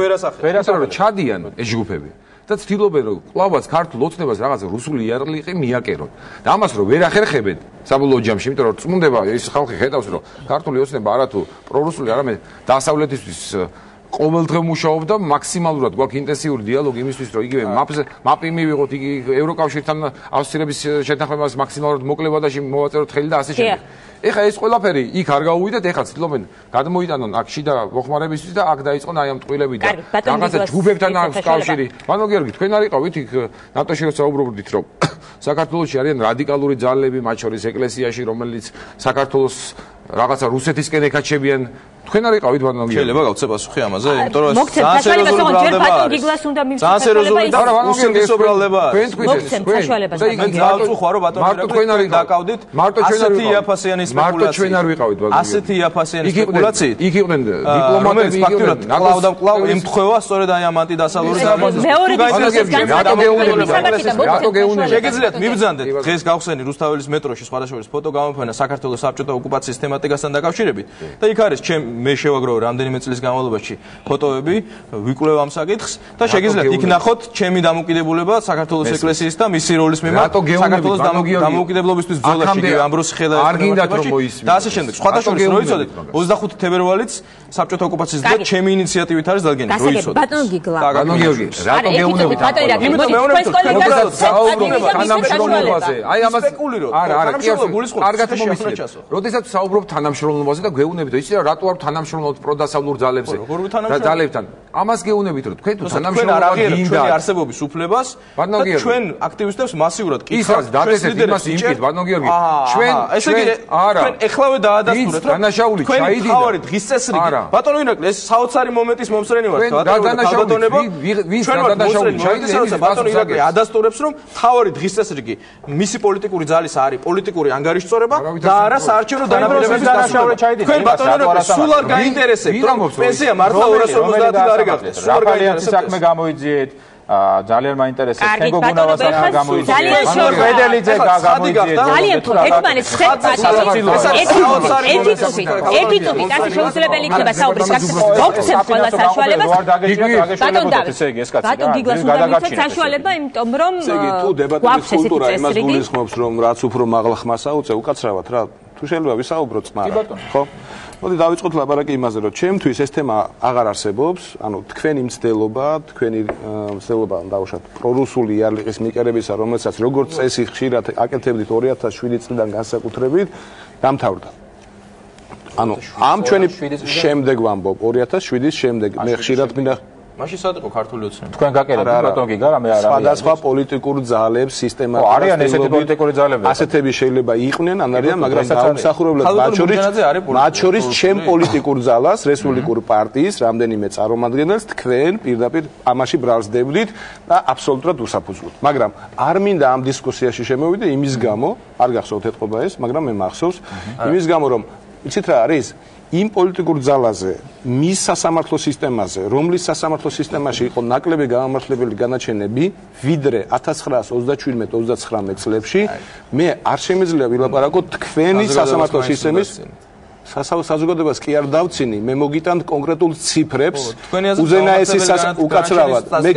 ვერასახელებ რომ ჩადიან ეს ჯგუფები და ცდილობენ რომ კლავაც ქართულ ოცნებას რაღაც რუსული იარლიყი მიაკერონ. და ამას რომ ვერ ახერხებენ საბოლოო ჯამში, იმიტომ რომ წმუნდება ეს ხალხი ხედავს რომ ქართული ოცნება არათუ პრორუსული, არამედ დასავლეთისთვის ყოველდღე მუშაობდა მაქსიმალურად გვაქვს ინტენსიური დიალოგი იმისთვის რომ იგივე მაპი მივიღოთ იგი ევროკავშირთან ავსტრიების შეთანხმებას მაქსიმალურად მოკლევადაში მოვაწეროთ ხელი და ასე შემდეგ. ეხლა ეს ყველაფერი იქ არ გაუვიდათ, ეხლა ცდილობენ გადმოიტანონ აქ შიდა მოხმარებისთვის და აქ დაიწყონ აი ამ ტყუილები და რაღაცა ჯგუფებთან აქვს კავშირი. ბანო გიორგი, თქვენ არ იყავით იქ ნატოში რო საუბრობდით რომ საქართველოში არიან რადიკალური ძალები, მათ შორის ეკლესიაში, რომელიც საქართველოს რაღაცა რუსეთისკენ ეკაჩებიან. თქვენ არ იყავით ბანო გიორგი? შეიძლება გავცე პასუხი ამაზე, იმიტომ რომ ძალიან სერიოზული ბრალდება არის. ძალიან სერიოზული და უსიამოვნო ბრალდება არის. მოგცემ საშუალებას. მე დავწუხარ რომ ბატონო თქვენ არ დაკავდით. ასეთი იაფასიანი სპეკულაცია. მარტო ჩვენ არ ვიყავით ბანო. ასეთი იაფასიანი სპეკულაციით. იქ იყვნენ დიპლომატები, ფაქტურად კლავ და კლავ ემთხვევა სწორედ აი ამ ანტიდასავლური მეორე დისკუსიის განსაკუთრებით შეგიძლიათ მიბრძანდეთ დღეს გავხსენი რუსთაველის მეტროში სხვადასხვა ფოტო გამოფენა საქართველოს საბჭოთა ოკუპაციის თემატიკასთან დაკავშირებით და იქ არის მე შევაგროვე რამდენიმე წლის განმავლობაში ფოტოები ვიკვლევ ამ საკითხს და შეგიძლიათ იქ ნახოთ ჩემი დამოკიდებულება საქართველოს ეკლესიის და მისი როლის მიმართ საქართველოს დამოუკიდებლობისთვის ბრძოლაში ამბროსი ხედა არ გინდათ რომ მოისმინოთ და ასე შემდეგ სხვათა შორის რო იცოდეთ 25 თებერვალიც საბჭოთა ოკუპაციის დღე ჩემი ინიციატივით არის დადგენილი რო იცოდეთ ბატონო გიგლა ბატონო გიორგი რატო გეუნებით იმიტომ მეუბნებით თანამშრომლობაზე აი ამას არა კარგად მომისმენთ როდესაც საუბრობ თანამშრომლობაზე და გეუნებით იცი რა რატო არ თანამშრომლობთ პროდასავლურ ძალებზე და ძალებთან ამას გეუნებით რომ თქვენ თუ თანამშრომლობა გინდა არსებობის უფლებას და ჩვენ აქტივისტებს მასიურად კითხავთ დადესეთ იმას იმკით ბატონო გიორგი ჩვენ ესე იგი თქვენ ეხლავე დაადასტურეთ დანაშაული ჩაიდინა თავარი დღის წესრიგი ბატონო ინაკლი ეს საოცარი მომენტის მომსწრენი ვარ დანაშაული ვის დანაშაული ჩაიდინა ბატონო ინაკლი ადასტურებს რომ თავარი დღის წესრიგი მისი პოლიტიკური ძალის არის პოლიტიკური ანგარიშწორება და არა საარჩევნო დანაპირებების დანაშაული ჩაიდინა თქვენ ბატონო ინაკლი სულ არ გაინტერესებთ რომ პენსია მართლა 250 ლარი გახდეს სულ არ გაინტერესებთ საქმე გამოიძიეთ ძალიან მაინტერესებს თემ გოგუნავას არ გამოიძიეთ ძალიან შორს ბედელიძე გამოიძიეთ ძალიან თუ ერთმანეთს ერთი წუთი კაცი შეუძლებელი იქნება საუბრის გაგზავნა მოგცემ ყველა საშუალებას ბატონ დავით ბატონ გიგლას უნდა მიცეთ საშუალება იმიტომ რომ თუ დებატების კულტურა იმას გულისხმობს რომ რაც უფრო მაღლა ხმას აუწე უკაცრავად რა თუ შეიძლება ვისაუბროთ წმარა ხო მოდი დავიწყოთ ლაპარაკი იმაზე რომ ჩემთვის ეს თემა აღარ არსებობს ანუ თქვენი მცდელობა დავუშვათ პრორუსული იარლიყის მიკერებისა რომელსაც როგორც წესი ხშირად აკეთებდით 2007 წლიდან განსაკუთრებით დამთავრდა ანუ ამ ჩვენი შემდეგ ვამბობ 2007-ის შემდეგ მე ხშირად მინდა მაშინ სად იყო ქართული ოცნება? თქვენ გაკერებთ ბატონ გიგა რამე არა. სხვადასხვა პოლიტიკურ ძალებს სისტემატურად არიან ესეთი პოლიტიკური ძალები. ასეთები შეიძლება იყვნენ, ან არიან, მაგრამ დაუმსახურებლად მათ შორის ჩემ პოლიტიკურ ძალას, რესპუბლიკური პარტიის რამდენიმე წარმომადგენელს თქვენ პირდაპირ ამაში ბრალსდებდით და აბსოლუტურად უსაფუძვლოდ. მაგრამ არ მინდა ამ დისკუსიაში შემოვიდე იმის გამო, არ გახსოვთ ეთყობა ეს, მაგრამ მე მახსოვს იმის გამო რომ იცით რა არის იმ პოლიტიკურ ძალაზე, მის სასამართლო სისტემაზე, რომლის სასამართლო სისტემაში იყო ნაკლები გამართლებელი განაჩენები, ვიდრე 1927-29 წლებში, მე არ შემეძლია ვილაპარაკო თქვენი სასამართლო სისტემის საზოგადოებას კი არ დავცინი, მე მოგიტანთ კონკრეტულ ციფრებს, უზენაესის უკაცრავად, მე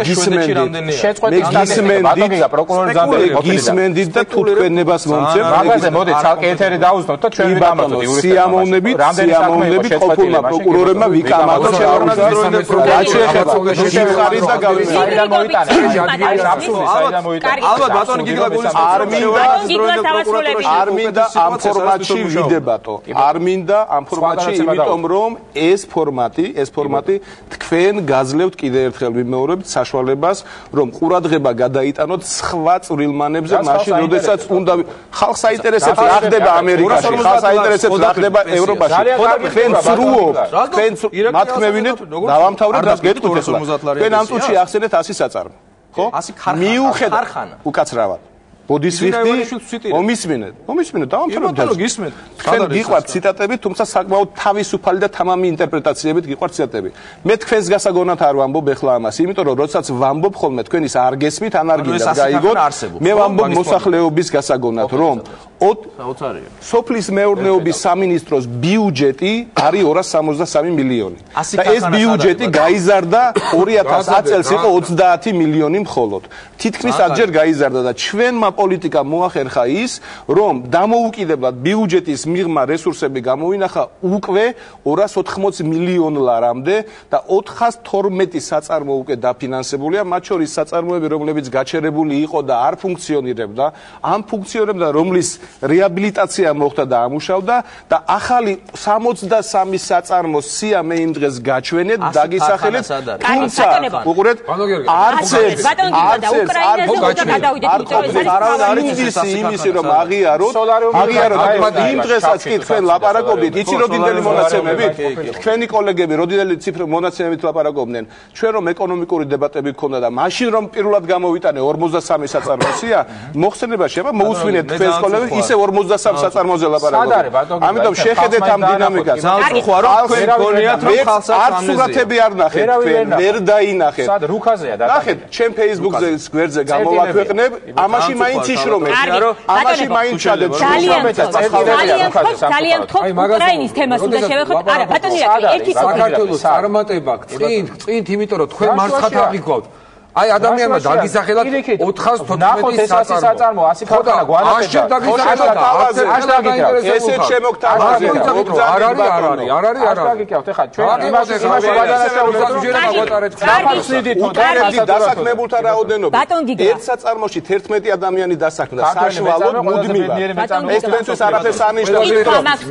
გისმენდით და თუ თქვენებას მომცემ, მაგაზე მოდი ცალკე ეთერი დაუზნოთ და ჩვენ ვიდამატოთ სიამოვნებით ყოფილმა პროკურორებმა ვიკამათოთ რაც შეეხება შეხარით და გავისაიდან მოიტანა. ალბათ ბატონი გიგლა გულის არ მინდა ამ ფორმატში ვიდებატო. არ მინდა ამ ფორმატში, იმიტომ რომ ეს ფორმატი თქვენ გაძლევთ კიდევ ერთხელ ვიმეორებთ საშუალებას, რომ ყურადღება გადაიტანოთ სხვა წვრილმანებზე, მაშინ, როდესაც უნდა ხალხს აინტერესებს რა ხდება ამერიკაში, ხალხს აინტერესებს რა ხდება ევროპაში. თქვენ ცრუობთ, თქვენ მათქმევინეთ, დავამთავრეთ და გეტყვით ახლა. თქვენ ამ წუთში ახსენეთ 100 საწარმო, ხო? მიუხედავად უკაცრავად ბოდის ვიხდი, მომისმინეთ, დავამთავრებთ. თქვენ გიყვართ ციტატები, თუმცა საკმაოდ თავისუფალი და თამამი ინტერპრეტაციებით გიყვართ ციტატები. მე თქვენს გასაგონად არ ვამბობ ეხლა ამას, იმიტომ რომ როდესაც ვამბობ ხოლმე თქვენ ის არ გესმით, ან არ გინდა გაიგოთ. მე ვამბობ მოსახლეობის გასაგონად, რომ სოფლის მეურნეობის სამინისტროს ბიუჯეტი არის 263 მილიონი. და ეს ბიუჯეტი გაიზარდა 2010 წელს იყო 30 მილიონი მხოლოდ. თითქმის 10 ჯერ გაიზარდა და ჩვენმა პოლიტიკამ მოახერხა ის, რომ დამოუკიდებლად ბიუჯეტის მიღმა რესურსები გამოვინახა უკვე 280 მილიონ ლარამდე და 412 საწარმო უკვე დაფინანსებულია, მათ შორის საწარმოები, რომლებიც გაჩერებული იყო და არ ფუნქციონირებდა, ამ ფუნქციონირებდა, რომლის რეაბილიტაცია მოხდა და ამუშავდა და ახალი 63 საწარმოს სია მე იმ დღეს გაჩვენეთ, დაგისახელეთ, თუმცა უყურეთ, არც იმისი რომ აღიაროთ იმ დღესაც კი თქვენ ლაპარაკობდით, იცი როდიდელი მონაცემებით, თქვენი კოლეგები როდიდელი მონაცემებით ლაპარაკობდნენ, ჩვენ რომ ეკონომიკური დებატები გქონდა და მაშინ რომ პირველად გამოვიტანე 43 საწარმოსია, მოხსენებაში აბა მოусვინეთ თქვენს კოლეგებს ისე 43 საწარმოზე ლაპარაკობთ. ამიტომ შეხედეთ ამ დინამიკას. ხო რა თქვენ გონიათ რომ ხალხს არ სურათები არ ნახეთ თქვენ, ვერ დაინახეთ. სად რუქაზეა და ნახეთ, ჩემ Facebook-ზე გვერდზე გამოვაქვეყნებ, ამაში მაინც იშრომეთ. ამაში მაინც ჩადეთ. ძალიან თქო უკრაინის თემას უნდა შევეხოთ. არა, ბატონი რა, ერთი საქართველოს წარმატება წინთ, იმიტომ რომ თქვენ მარცხათ აღიქვავთ. აი ადამიანმა დაგისახელათ 414 საწარმო 100 ქართლა გვანაკდა. ესეც შემოგთავაზეთ. არ არის. ეხლა ჩვენ იმას ვადარეთ დასაქმებულთა რაოდენობა. ერთ საწარმოში 11 ადამიანი დასაქმდა საშუალოდ მუდმივად. ეს თქვენთვის არაფერს ანიშნავს.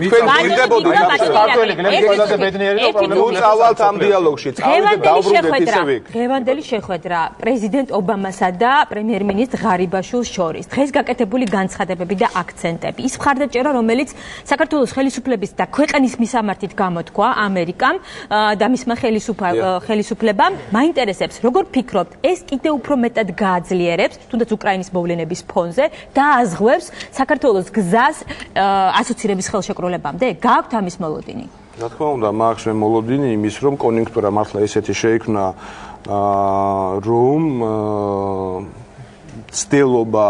თქვენ ვირდებოდით ქართველი გლენგელაძე ბედნიერი და პრობლემები წავალთ ამ დიალოგში. წავიდეთ დავბრუნდეთ ისევე. დღევანდელი შეხვედრა პრეზიდენტ ობამასა და პრემიერ-მინისტრ ღარიბაშვილს შორის. დღეს გაკეთებული განცხადებები და აქცენტები. ის მხარდაჭერა, რომელიც საქართველოს ხელისუფლების და ქვეყნის მისამართით გამოთქვა ამერიკამ და მისმა ხელისუფლებამ, მაინტერესებს, როგორ ფიქრობთ, ეს კიდევ უფრო მეტად გააძლიერებს, თუნდაც უკრაინის მოვლენების ფონზე და აზღვევს საქართველოს გზას ასოცირების ხელშეკრულებამდე? გააქვთ ამის მოლოდინი? რა თქმა უნდა, მაქვს მე მოლოდინი იმის, რომ კონიუნქტურა მართლა ესეთი შეიქმნა რომ ცდილობა,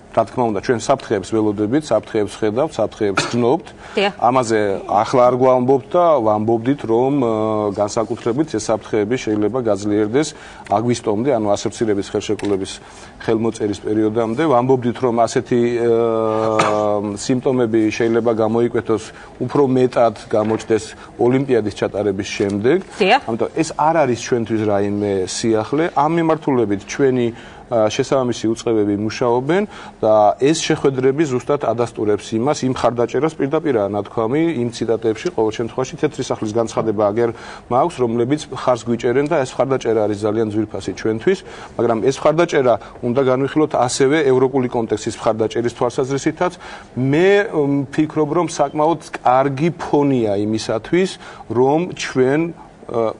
რა თქმა უნდა, ჩვენ საფრთხეებს ველოდებით, საფრთხეებს ხედავთ, საფრთხეებს გნობთ. ამაზე ახლა არ გვამბობთ და ვამბობდით, რომ განსაკუთრებით ეს საფრთხეები შეიძლება გაძლიერდეს აგვისტომდე, ანუ ასოცირების ხელშეკრულების ხელმოწერის პერიოდამდე. ვამბობდით, რომ ასეთი სიმპტომები შეიძლება გამოიკვეთოს უფრო მეტად გამოჩნდეს ოლიმპიადის ჩატარების შემდეგ. ამიტომ ეს არ არის ჩვენთვის რაიმე სიახლე. ამ მიმართულებით ჩვენი შესაბამისი უწყებები მუშაობენ და ეს შეხვედრები ზუსტად ადასტურებს იმას, იმ ხარდაჭერას პირდაპირაა ნათქვამი იმ ციტატებში, ყოველ შემთხვევაში თეთრი სახლის განცხადება აგერ მაქვს, რომლებიც ხარს გვიჭერენ და ეს ხარდაჭერა არის ძალიან ძვირფასი ჩვენთვის, მაგრამ ეს ხარდაჭერა უნდა განვიხილოთ ასევე ევროპული კონტექსტის ხარდაჭერის თვალსაზრისითაც. მე ვფიქრობ, რომ საკმაოდ კარგი ფონია იმისათვის, რომ ჩვენ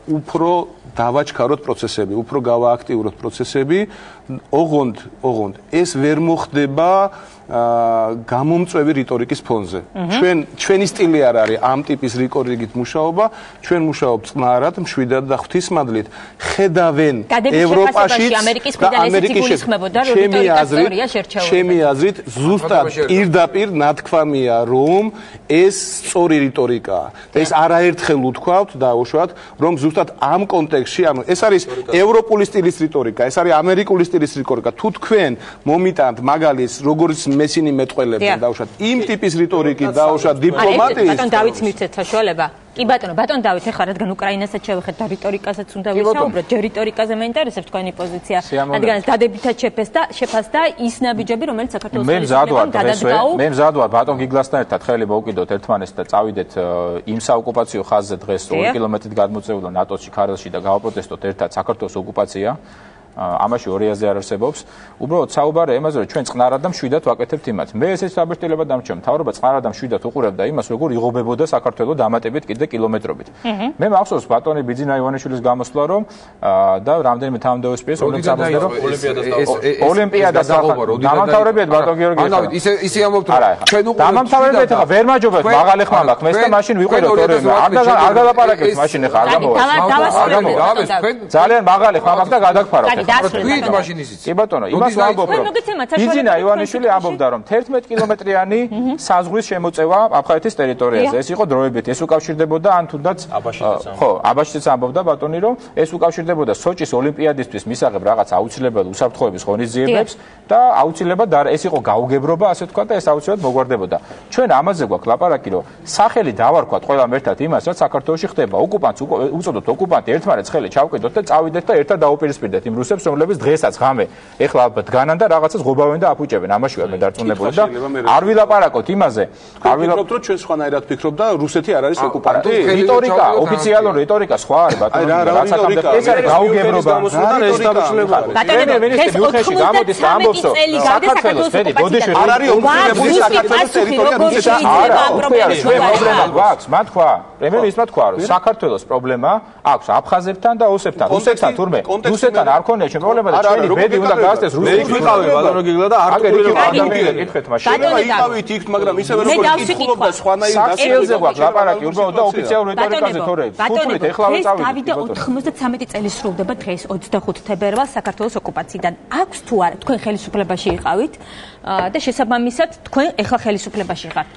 უფრო დავაჩქაროთ პროცესები, უფრო გავააქტიუროთ პროცესები. ოღონდ ეს ვერ მოხდება გამომწვევი რიტორიკის ფონზე. ჩვენი სტილი არ არის ამ ტიპის რიტორიკით მუშაობა, ჩვენ მუშაობთ წყნარად, მშვიდად და ღვთისმადლით. ხედავენ ევროპაშიც და ამერიკის ჩემი აზრით ზუსტად პირდაპირ ნათქვამია, რომ ეს სწორი რიტორიკაა. ეს არაერთხელ უთქვავთ და უშუალოდ, რომ ზუსტად ამ კონტექსტში, ანუ ეს არის ევროპული სტილის რიტორიკა, ეს არის ამერიკული სტილის რიტორიკა. თუ თქვენ მომიტანთ მაგალითს, როგორც მესინი მეტყველებდნენ დაუშვათ იმ ტიპის რიტორიკით დაუშვათ დიპლომატიის. ბატონ დავითს მივცეთ საშუალება. კი ბატონ დავით, ეხლა რადგან უკრაინასაც შევეხეთ და რიტორიკასაც უნდა ვისაუბროთ, ჯერ რიტორიკაზე მეინტერესებს თქვენი პოზიცია. რადგან დადებითად შეფასდა ის ნაბიჯები, რომელიც საქართველოს ხელისუფლებამ გადადგაო. მე მზად ვარ ბატონ გიგლასთან ერთად ხელი მოვკიდოთ ერთმანეთს და წავიდეთ იმ საოკუპაციო ხაზზე დღეს 2 კილომეტრით გადმოწეულო ნატოში ქარელში და გავაპროტესტოთ ერთად საქართველოს ოკუპაცია. ამაში ორი აზრი არ არსებობს. უბრალოდ საუბარია იმაზე, რომ ჩვენ წყნარად და მშვიდად ვაკეთებთ იმას. მე ესეც საბეჭდილება დამრჩა, მთავრობა წყნარად და მშვიდად უყურებდა იმას, როგორ იღობებოდა საქართველოს დამატებით კიდე კილომეტრობით. მე მახსოვს ბატონი ბიძინა ივანიშვილის გამოსვლა, რომ და რამდენიმე თანამდებობის პირს რომლებიც ამბობდნენ, რომ ოლიმპიადას დამამთავრებიათ ბატონ გიორგი. ანუ ისე ამბობთ, რომ ჩვენ უყურებთ. დამამთავრებიათ ახლა ვერ მაჯობეთ, მაღალი ხმა მაქვს. მე და მაშინ ვიყურებთ ორი. არ გადაპარაკეთ მაშინ ახლა არ გამოვა. ძალიან ძალიან მაღალი ხმა მაქვს და გადაგფარავთ. თქვით მაშინ ისიც. კი ბატონო, იმას ვამბობ, რომ ბიძინა ივანიშვილი ამბობდა, რომ 11 კილომეტრიანი საზღვრის შემოწევა აფხაზეთის ტერიტორიაზე. ეს იყო დროებით, ეს უკავშირდებოდა ან თუნდაც ხო, აბაშიძეც ამბობდა ბატონი, რომ ეს უკავშირდებოდა სოჭის ოლიმპიადისთვის მისაღებ რაღაც აუცილებელ უსაფრთხოების ღონისძიებებს და აუცილებლად ეს იყო გაუგებრობა, ასე თქვა და ეს აუცილებლად მოგვარდებოდა. ჩვენ ამაზე გვაქვს ლაპარაკი, რომ სახელი დავარქვათ ყველამ ერთად იმას, რაც საქართველოში ხდება. ოკუპანტს უწოდოთ ოკუპანტი, ერთმანეთს ხელი ჩავკიდოთ და წავიდეთ და ერთად დაუპირისპირდეთ იმ რუსებს, რომლებიც დღესაც ღამე ეხლა ალბათ დგანან და რაღაცას ღობავენ და აფუჭებენ. ამაში ვარ მე დარწმუნებული და არ ვილაპარაკოთ იმაზე. არ ვილაპარაკოთ, რომ ჩვენ სხვანაირად ვფიქრობ და რუსეთი არ არის ოკუპანტი. რიტორიკა, ოფიციალური რიტორიკა სხვა არის ბატონო. რაც აკამდე ეს არის გაუგებრობა. ეს დაბშილება არის. ბატონო, ეს მიუხედავად გამოდის და ამბობს, რომ საქართველოს მედი ბოდიში არ არის ოკუპირებული საქართველოს ტერიტორია რუსეთს არა, ჩვენ პრობლემა გვაქვს, მათ თქვა, პრემიერ-მინისტრმა თქვა, რომ საქართველოს პრობლემა აქვს აფხაზებთან და ოსებთან. რუსეთთან თურმე, რუსეთთან არ ქონია ჩვენ პრობლემა და ჩვენი ბედი უნდა გაასწრეს რუსეთს. მე ვიყავი ბატონო გიგლა და არ ადამიანები კითხეთ მაშინ. შეიძლება იყავით იქ, მაგრამ ისევე როგორც კითხულობ და სხვანაირ დასაწყისზე გვაქვს ლაპარაკი უბრალოდ და ოფიციალურ რიტორიკაზე თორე. ფუფულით ეხლავე წავიდეთ. დავიდა 93 წელი სრულდება დღეს 25 თებერვალს საქართველოს ოკუპაციიდან. აქვს თუ არა თქვენ ხელისუფლებაში იყავით და შესაბამისად თქვენ ეხლა ხელისუფლებაში ხართ.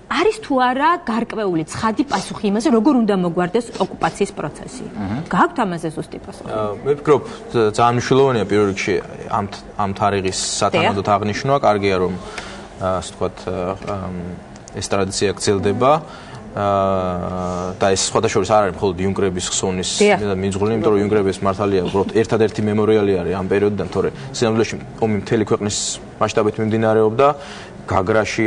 არის თუ არა გარკვეული ცხადი პასუხი იმაზე, როგორ უნდა მოგვარდეს ოკუპაციის პროცესი? გაქვთ ამაზე ზუსტი პასუხი? მე ვფიქრობ, ძალიან მნიშვნელოვანია პირველ რიგში ამ თარიღის სათანადოდ აღნიშვნა. კარგია რომ ასე ვთქვათ ეს ტრადიცია გრძელდება. და ეს სხვადასხვა არ არის მხოლოდ იუნკრების ხსოვნის მიძღვნილი, იმიტომ რომ იუნკრების მართალია უბრალოდ ერთადერთი მემორიალი არის ამ პერიოდიდან, თორე სინამდვილეში ომი მთელი ქვეყნის მასშტაბით მიმდინარეობდა. გაგრაში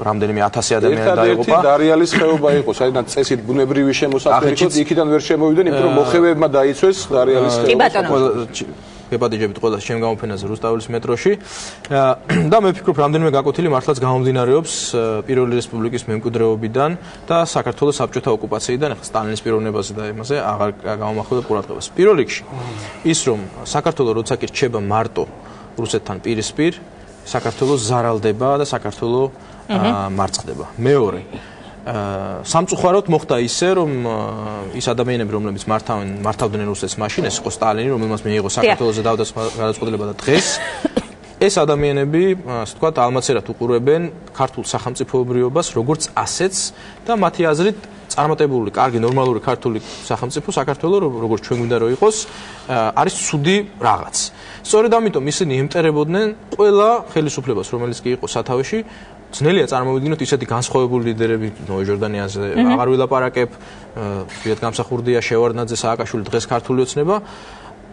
რამდენიმე 1000 ადამიანი დაიღუპა. ერთადერთი დარიალის ხეობა იყო, საიდან წესით ბუნებრივი შემოსახლე იყო, იქიდან ვერ შემოვიდნენ, იმიტომ რომ მოხევებმა დაიცვეს დარიალის ხეობა. კი ბატონო. გეპატიჟებით ყველა ჩემ გამოფენაზე რუსთაველის მეტროში და მე ვფიქრობ, რამდენიმე გაკვეთილი მართლაც გამომდინარეობს პირველი რესპუბლიკის მემკვიდრეობიდან და საქართველოს საბჭოთა ოკუპაციიდან, ახლა სტალინის პიროვნებაზე და იმაზე აღარ გამომახვილებ ყურადღებას. პირველ რიგში ის რომ საქართველო როცა კი რჩება მარტო რუსეთთან პირისპირ, საქართველოს ზარალდება და საქართველო მარცხდება. მეორე სამწუხაროდ მოხდა ისე, რომ ის ადამიანები, რომლებიც მართავდნენ რუსეთს მაშინ, ეს იყო სტალინი, რომელმაც მიიღო საქართველოზე გადაწყვეტილება და დღეს ეს ადამიანები, ასე ვთქვათ, ალმაცერად უყურებენ ქართულ სახელმწიფოებრიობას, როგორც ასეთს და მათი აზრით წარმატებული, კარგი, ნორმალური ქართული სახელმწიფო საქართველო, როგორც ჩვენ გვინდა რომ იყოს, არის ცუდი რაღაც. სწორედ ამიტომ ისინი ემტერებოდნენ ყველა ხელისუფლებას, რომელიც კი იყო სათავეში. ძნელია წარმოვიდგინოთ ისეთი განსხვავებული ლიდერები, ნოე ჟორდანიანზე აღარ ვილაპარაკებ, ვიად გამსახურდია, შევარდნაძე, სააკაშვილი დღეს ქართული ოცნება,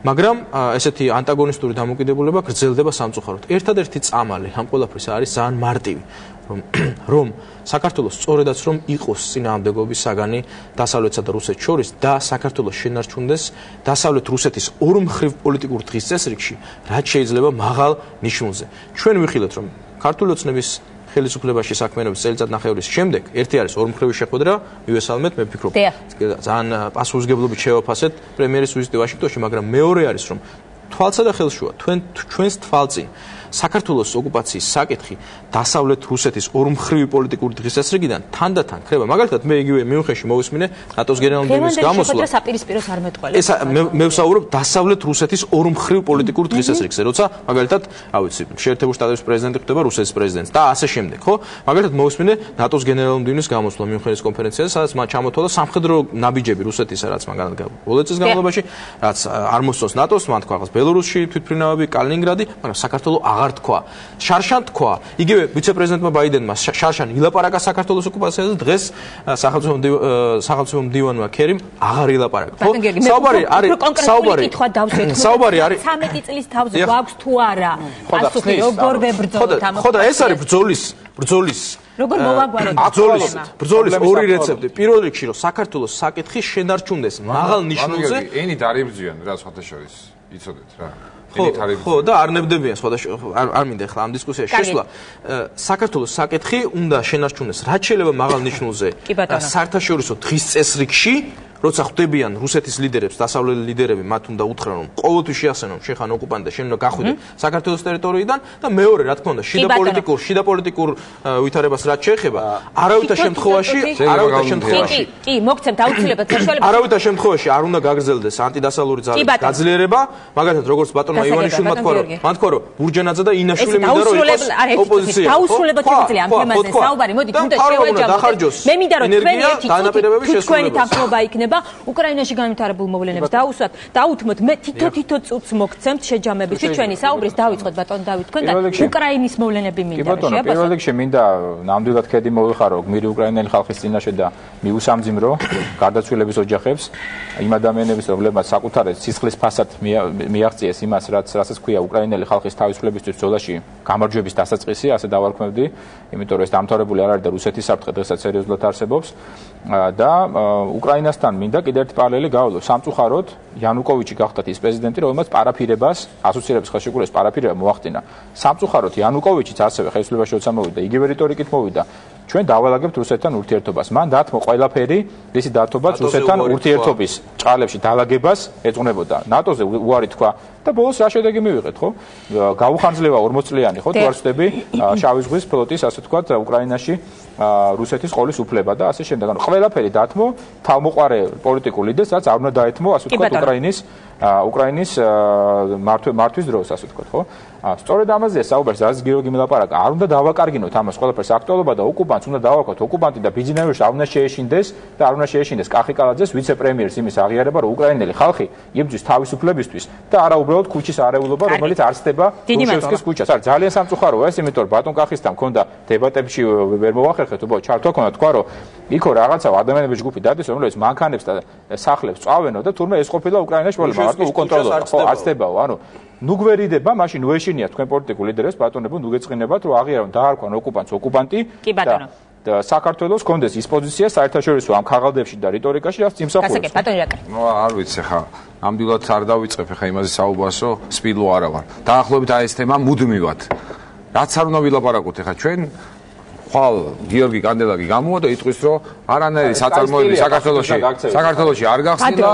მაგრამ ესეთი ანტაგონისტური დამოკიდებულება გრძელდება სამწუხაროდ. ერთადერთი წამალი ამ ყველაფრის არის ძალიან მარტივი, რომ საქართველოს სწორედაც რომ იყოს წინააღმდეგობის საგანი დასავლეთსა და რუსეთს შორის და საქართველოს შენარჩუნდეს დასავლეთ რუსეთის ორმხრივ პოლიტიკურ დღის წესრიგში, რაც შეიძლება მაღალ ნიშნულზე. ჩვენ ვიხილეთ, რომ ქართული ოცნების ხელისუფლებაში საქმიანობის წელიწადნახევრის შემდეგ ერთი არის ორმხრივი შეხვედრა, მივესალმეთ, მე ვფიქრობ, ძალიან პასუხისმგებლობით შევაფასეთ პრემიერის ვიზიტი ვაშინგტონში, მაგრამ მეორე არის, რომ თვალსა და ხელშუა ჩვენს თვალწინ საქართველოს ოკუპაციის საკითხი დასავლეთ რუსეთის ორმხრივი პოლიტიკური დღის წესრიგიდან თანდათან ხდება. მაგალითად, მე იგივე მიუნხენში მოვისმინე ნატოს გენერალური მდივნის გამოსვლა. საპირისპიროს არ მეტყველებს. ეს მე ვსაუბრობ დასავლეთ რუსეთის ორმხრივ პოლიტიკურ დღის წესრიგზე, როცა მაგალითად, ავიცი, შეერთებული შტატების პრეზიდენტი ხდება რუსეთის პრეზიდენტს და ასე შემდეგ, ხო? მაგალითად, მოვისმინე ნატოს გენერალური მდივნის გამოსვლა მიუნხენის კონფერენციაზე, სადაც მათ ჩამოთვალა სამხედრო ნაბიჯები რუსეთისა, რაც მაგალითად ბოლო წლის განმავლობაში, რაც არ მოსწონს ნატოს, მან თქვა რაღაც ბელორუსში თვითმფრინავები, კალინინგრადი, მაგრამ საქართველოს აღარ თქვა. შარშან თქვა. იგივე ვიცე-პრეზიდენტმა ბაიდენმა შარშან ილაპარაკა საქართველოს ოკუპაციაზე, დღეს სახელმწიფო მდივანმა ქერიმ აღარ ილაპარაკა. ხო? საუბარი არის 13 წლის თავზე გვაქვს თუ არა? პასუხი როგორ ვებრძოლოთ ამ? ხო და ეს არის ბრძოლის როგორ მოვაგვაროთ ბრძოლის ორი რეცეპტი. პირველ რიგში რომ საქართველოს საკითხი შენარჩუნდეს მაღალ ნიშნულზე, ენით არ იბრძვიან რა სხვათა შორის. იცოდეთ რა. ხო და არ ნებდებიან სხვადასხვა არ მინდა ახლა ამ დისკუსიაში შესვლა. საქართველოს საკითხი უნდა შენარჩუნდეს რაც შეიძლება მაღალ ნიშნულზე საერთაშორისო დღის წესრიგში, როცა ხვდებიან რუსეთის ლიდერებს, დასავლელი ლიდერები მათ უნდა უთხრან, რომ ყოველთვის შეასწავლონ შეხან ოკუპანტი და შენ უნდა გახვიდე საქართველოს ტერიტორიიდან და მეორე, რა თქმა უნდა, შიდა პოლიტიკურ ვითარებას რაც შეეხება, არავითარ შემთხვევაში კი, მოგცემთ აუცილებლად საშუალებას. არავითარ შემთხვევაში არ უნდა გაგრძელდეს ანტიდასავლური ძალების გაძლიერება, მაგალითად როგორც ბატონმა ივანიშვილმა თქვა, რომ ბურჯანაძე და ინაშვილი მინდა რომ იყოს ოპოზიცია. დაუსრულებლად შეგვიძლია ამ თემაზე საუბარი, მოდით უნდა შევაჯამოთ. მე მინდა რომ თქვენი ერთი თქვენი თანხმობა იქნება უკრაინაში განვითარებულ მოვლენებს დაუსვათ, დაუთმოთ მე თითო წუთს მოგცემთ შეჯამებისთვის ჩვენი საუბრის დავიწყოთ ბატონ დავით თქვენგან უკრაინის მოვლენები მინდა რომ შეაბასოთ. პირველ რიგში მინდა ნამდვილად ქედი მოვიხარო გმირი უკრაინელი ხალხის წინაშე და მიუსამძიმრო გარდაცვლილების ოჯახებს, იმ ადამიანების რომლებმაც საკუთარი სისხლის ფასად მიაღწიეს იმას, რასაც ქვია უკრაინელი ხალხის თავისუფლებისთვის ბრძოლაში გამარჯვების დასაწყისი, ასე დავარქმევდი, იმიტომ რომ ეს დამთავრებული არ არის და რუსეთის საფრთხე დღესაც სერიოზულად არსებობს და უკრაინასთან მინდა კიდევ ერთი პარალელი გავავლო. სამწუხაროდ იანუკოვიჩი გახდათ ის პრეზიდენტი, რომელმაც პარაფირებას, ასოცირების ხელშეკრულების პარაფირება მოახდინა. სამწუხაროდ იანუკოვიჩიც ასევე ხელისუფლებაში როცა მოვიდა, იგივე რიტორიკით მოვიდა. ჩვენ დავალაგებთ რუსეთთან ურთიერთობას. მან დათმო ყველაფერი, რისი დათმობაც რუსეთთან ურთიერთობის ჭყალებში დალაგებას ეძღვნებოდა. ნატოზე უარი თქვა და ბოლოს რა შედეგი მივიღეთ, ხო? გაუხანძლევა 40 წლიანი, ხო? თუ არ ვწდები, შავი ზღვის ფლოტის, ასე თქვა, უკრაინაში რუსეთის ყოლის უფლება და ასე შემდეგ. ანუ ყველაფერი დათმო თავმოყარე პოლიტიკურ ლიდერს, რაც არ უნდა დაეთმო, ასე თქვა, უკრაინის მართვის დროს, ასე თქვა, ხო? სწორედ ამაზეა საუბარი, რაც გიორგი მილაპარაკა. არ უნდა დავაკარგინოთ ამას ყველაფერს აქტუალობა და ოკუპანტს უნდა დავარქვათ ოკუპანტი და ბიძინევრში არ უნდა შეეშინდეს და არ უნდა შეეშინდეს კახიკალაძეს ვიცე-პრემიერს იმის აღიარება, რომ უკრაინელი ხალხი იბრძვის თავისუფლებისთვის და არა უბრალოდ ქუჩის არეულობა, რომელიც არ ცდება რუშევსკის ქუჩას. არის ძალიან სამწუხაროა ეს, იმიტომ რომ ბატონ კახისთან მქონდა დებატებში ვერ მოვახერხეთ, უბრალოდ ჩართვა ქონდა თქვა, რომ იქო რაღაცა ადამიანების ჯგუფი დადეს, რომელიც მანქანებს და სახლებს წავენო და თურმე ეს ყოფილა უკრაინაში პრობლემა, მარტო უკონტროლო, ხო, არ ცდებაო, ანუ ნუ გვერიდება, მაშინ უეშინიათ თქვენ პოლიტიკურ ლიდერებს, ბატონებო, ნუ გეწყინებათ, რომ აღიარონ დაარქვან ოკუპანტს ოკუპანტი და საქართველოს კონდეს ის პოზიცია საერთაშორისო ამ ქაღალდებში და რიტორიკაში, რაც იმსახურებს. გასაგებ, ბატონი რაკა. ნუ არ ვიცი ხა, ნამდვილად არ დავიწყებ ხა იმაზე საუბარს, რომ სპილო არა ვარ. დაახლოებით აი ეს თემა მუდმივად. რაც არ უნდა ვილაპარაკოთ ხა ჩვენ ხვალ გიორგი კანდელაკი გამოვა და იტყვის, რომ არანაირი საწარმოები საქართველოში არ გახსნილა.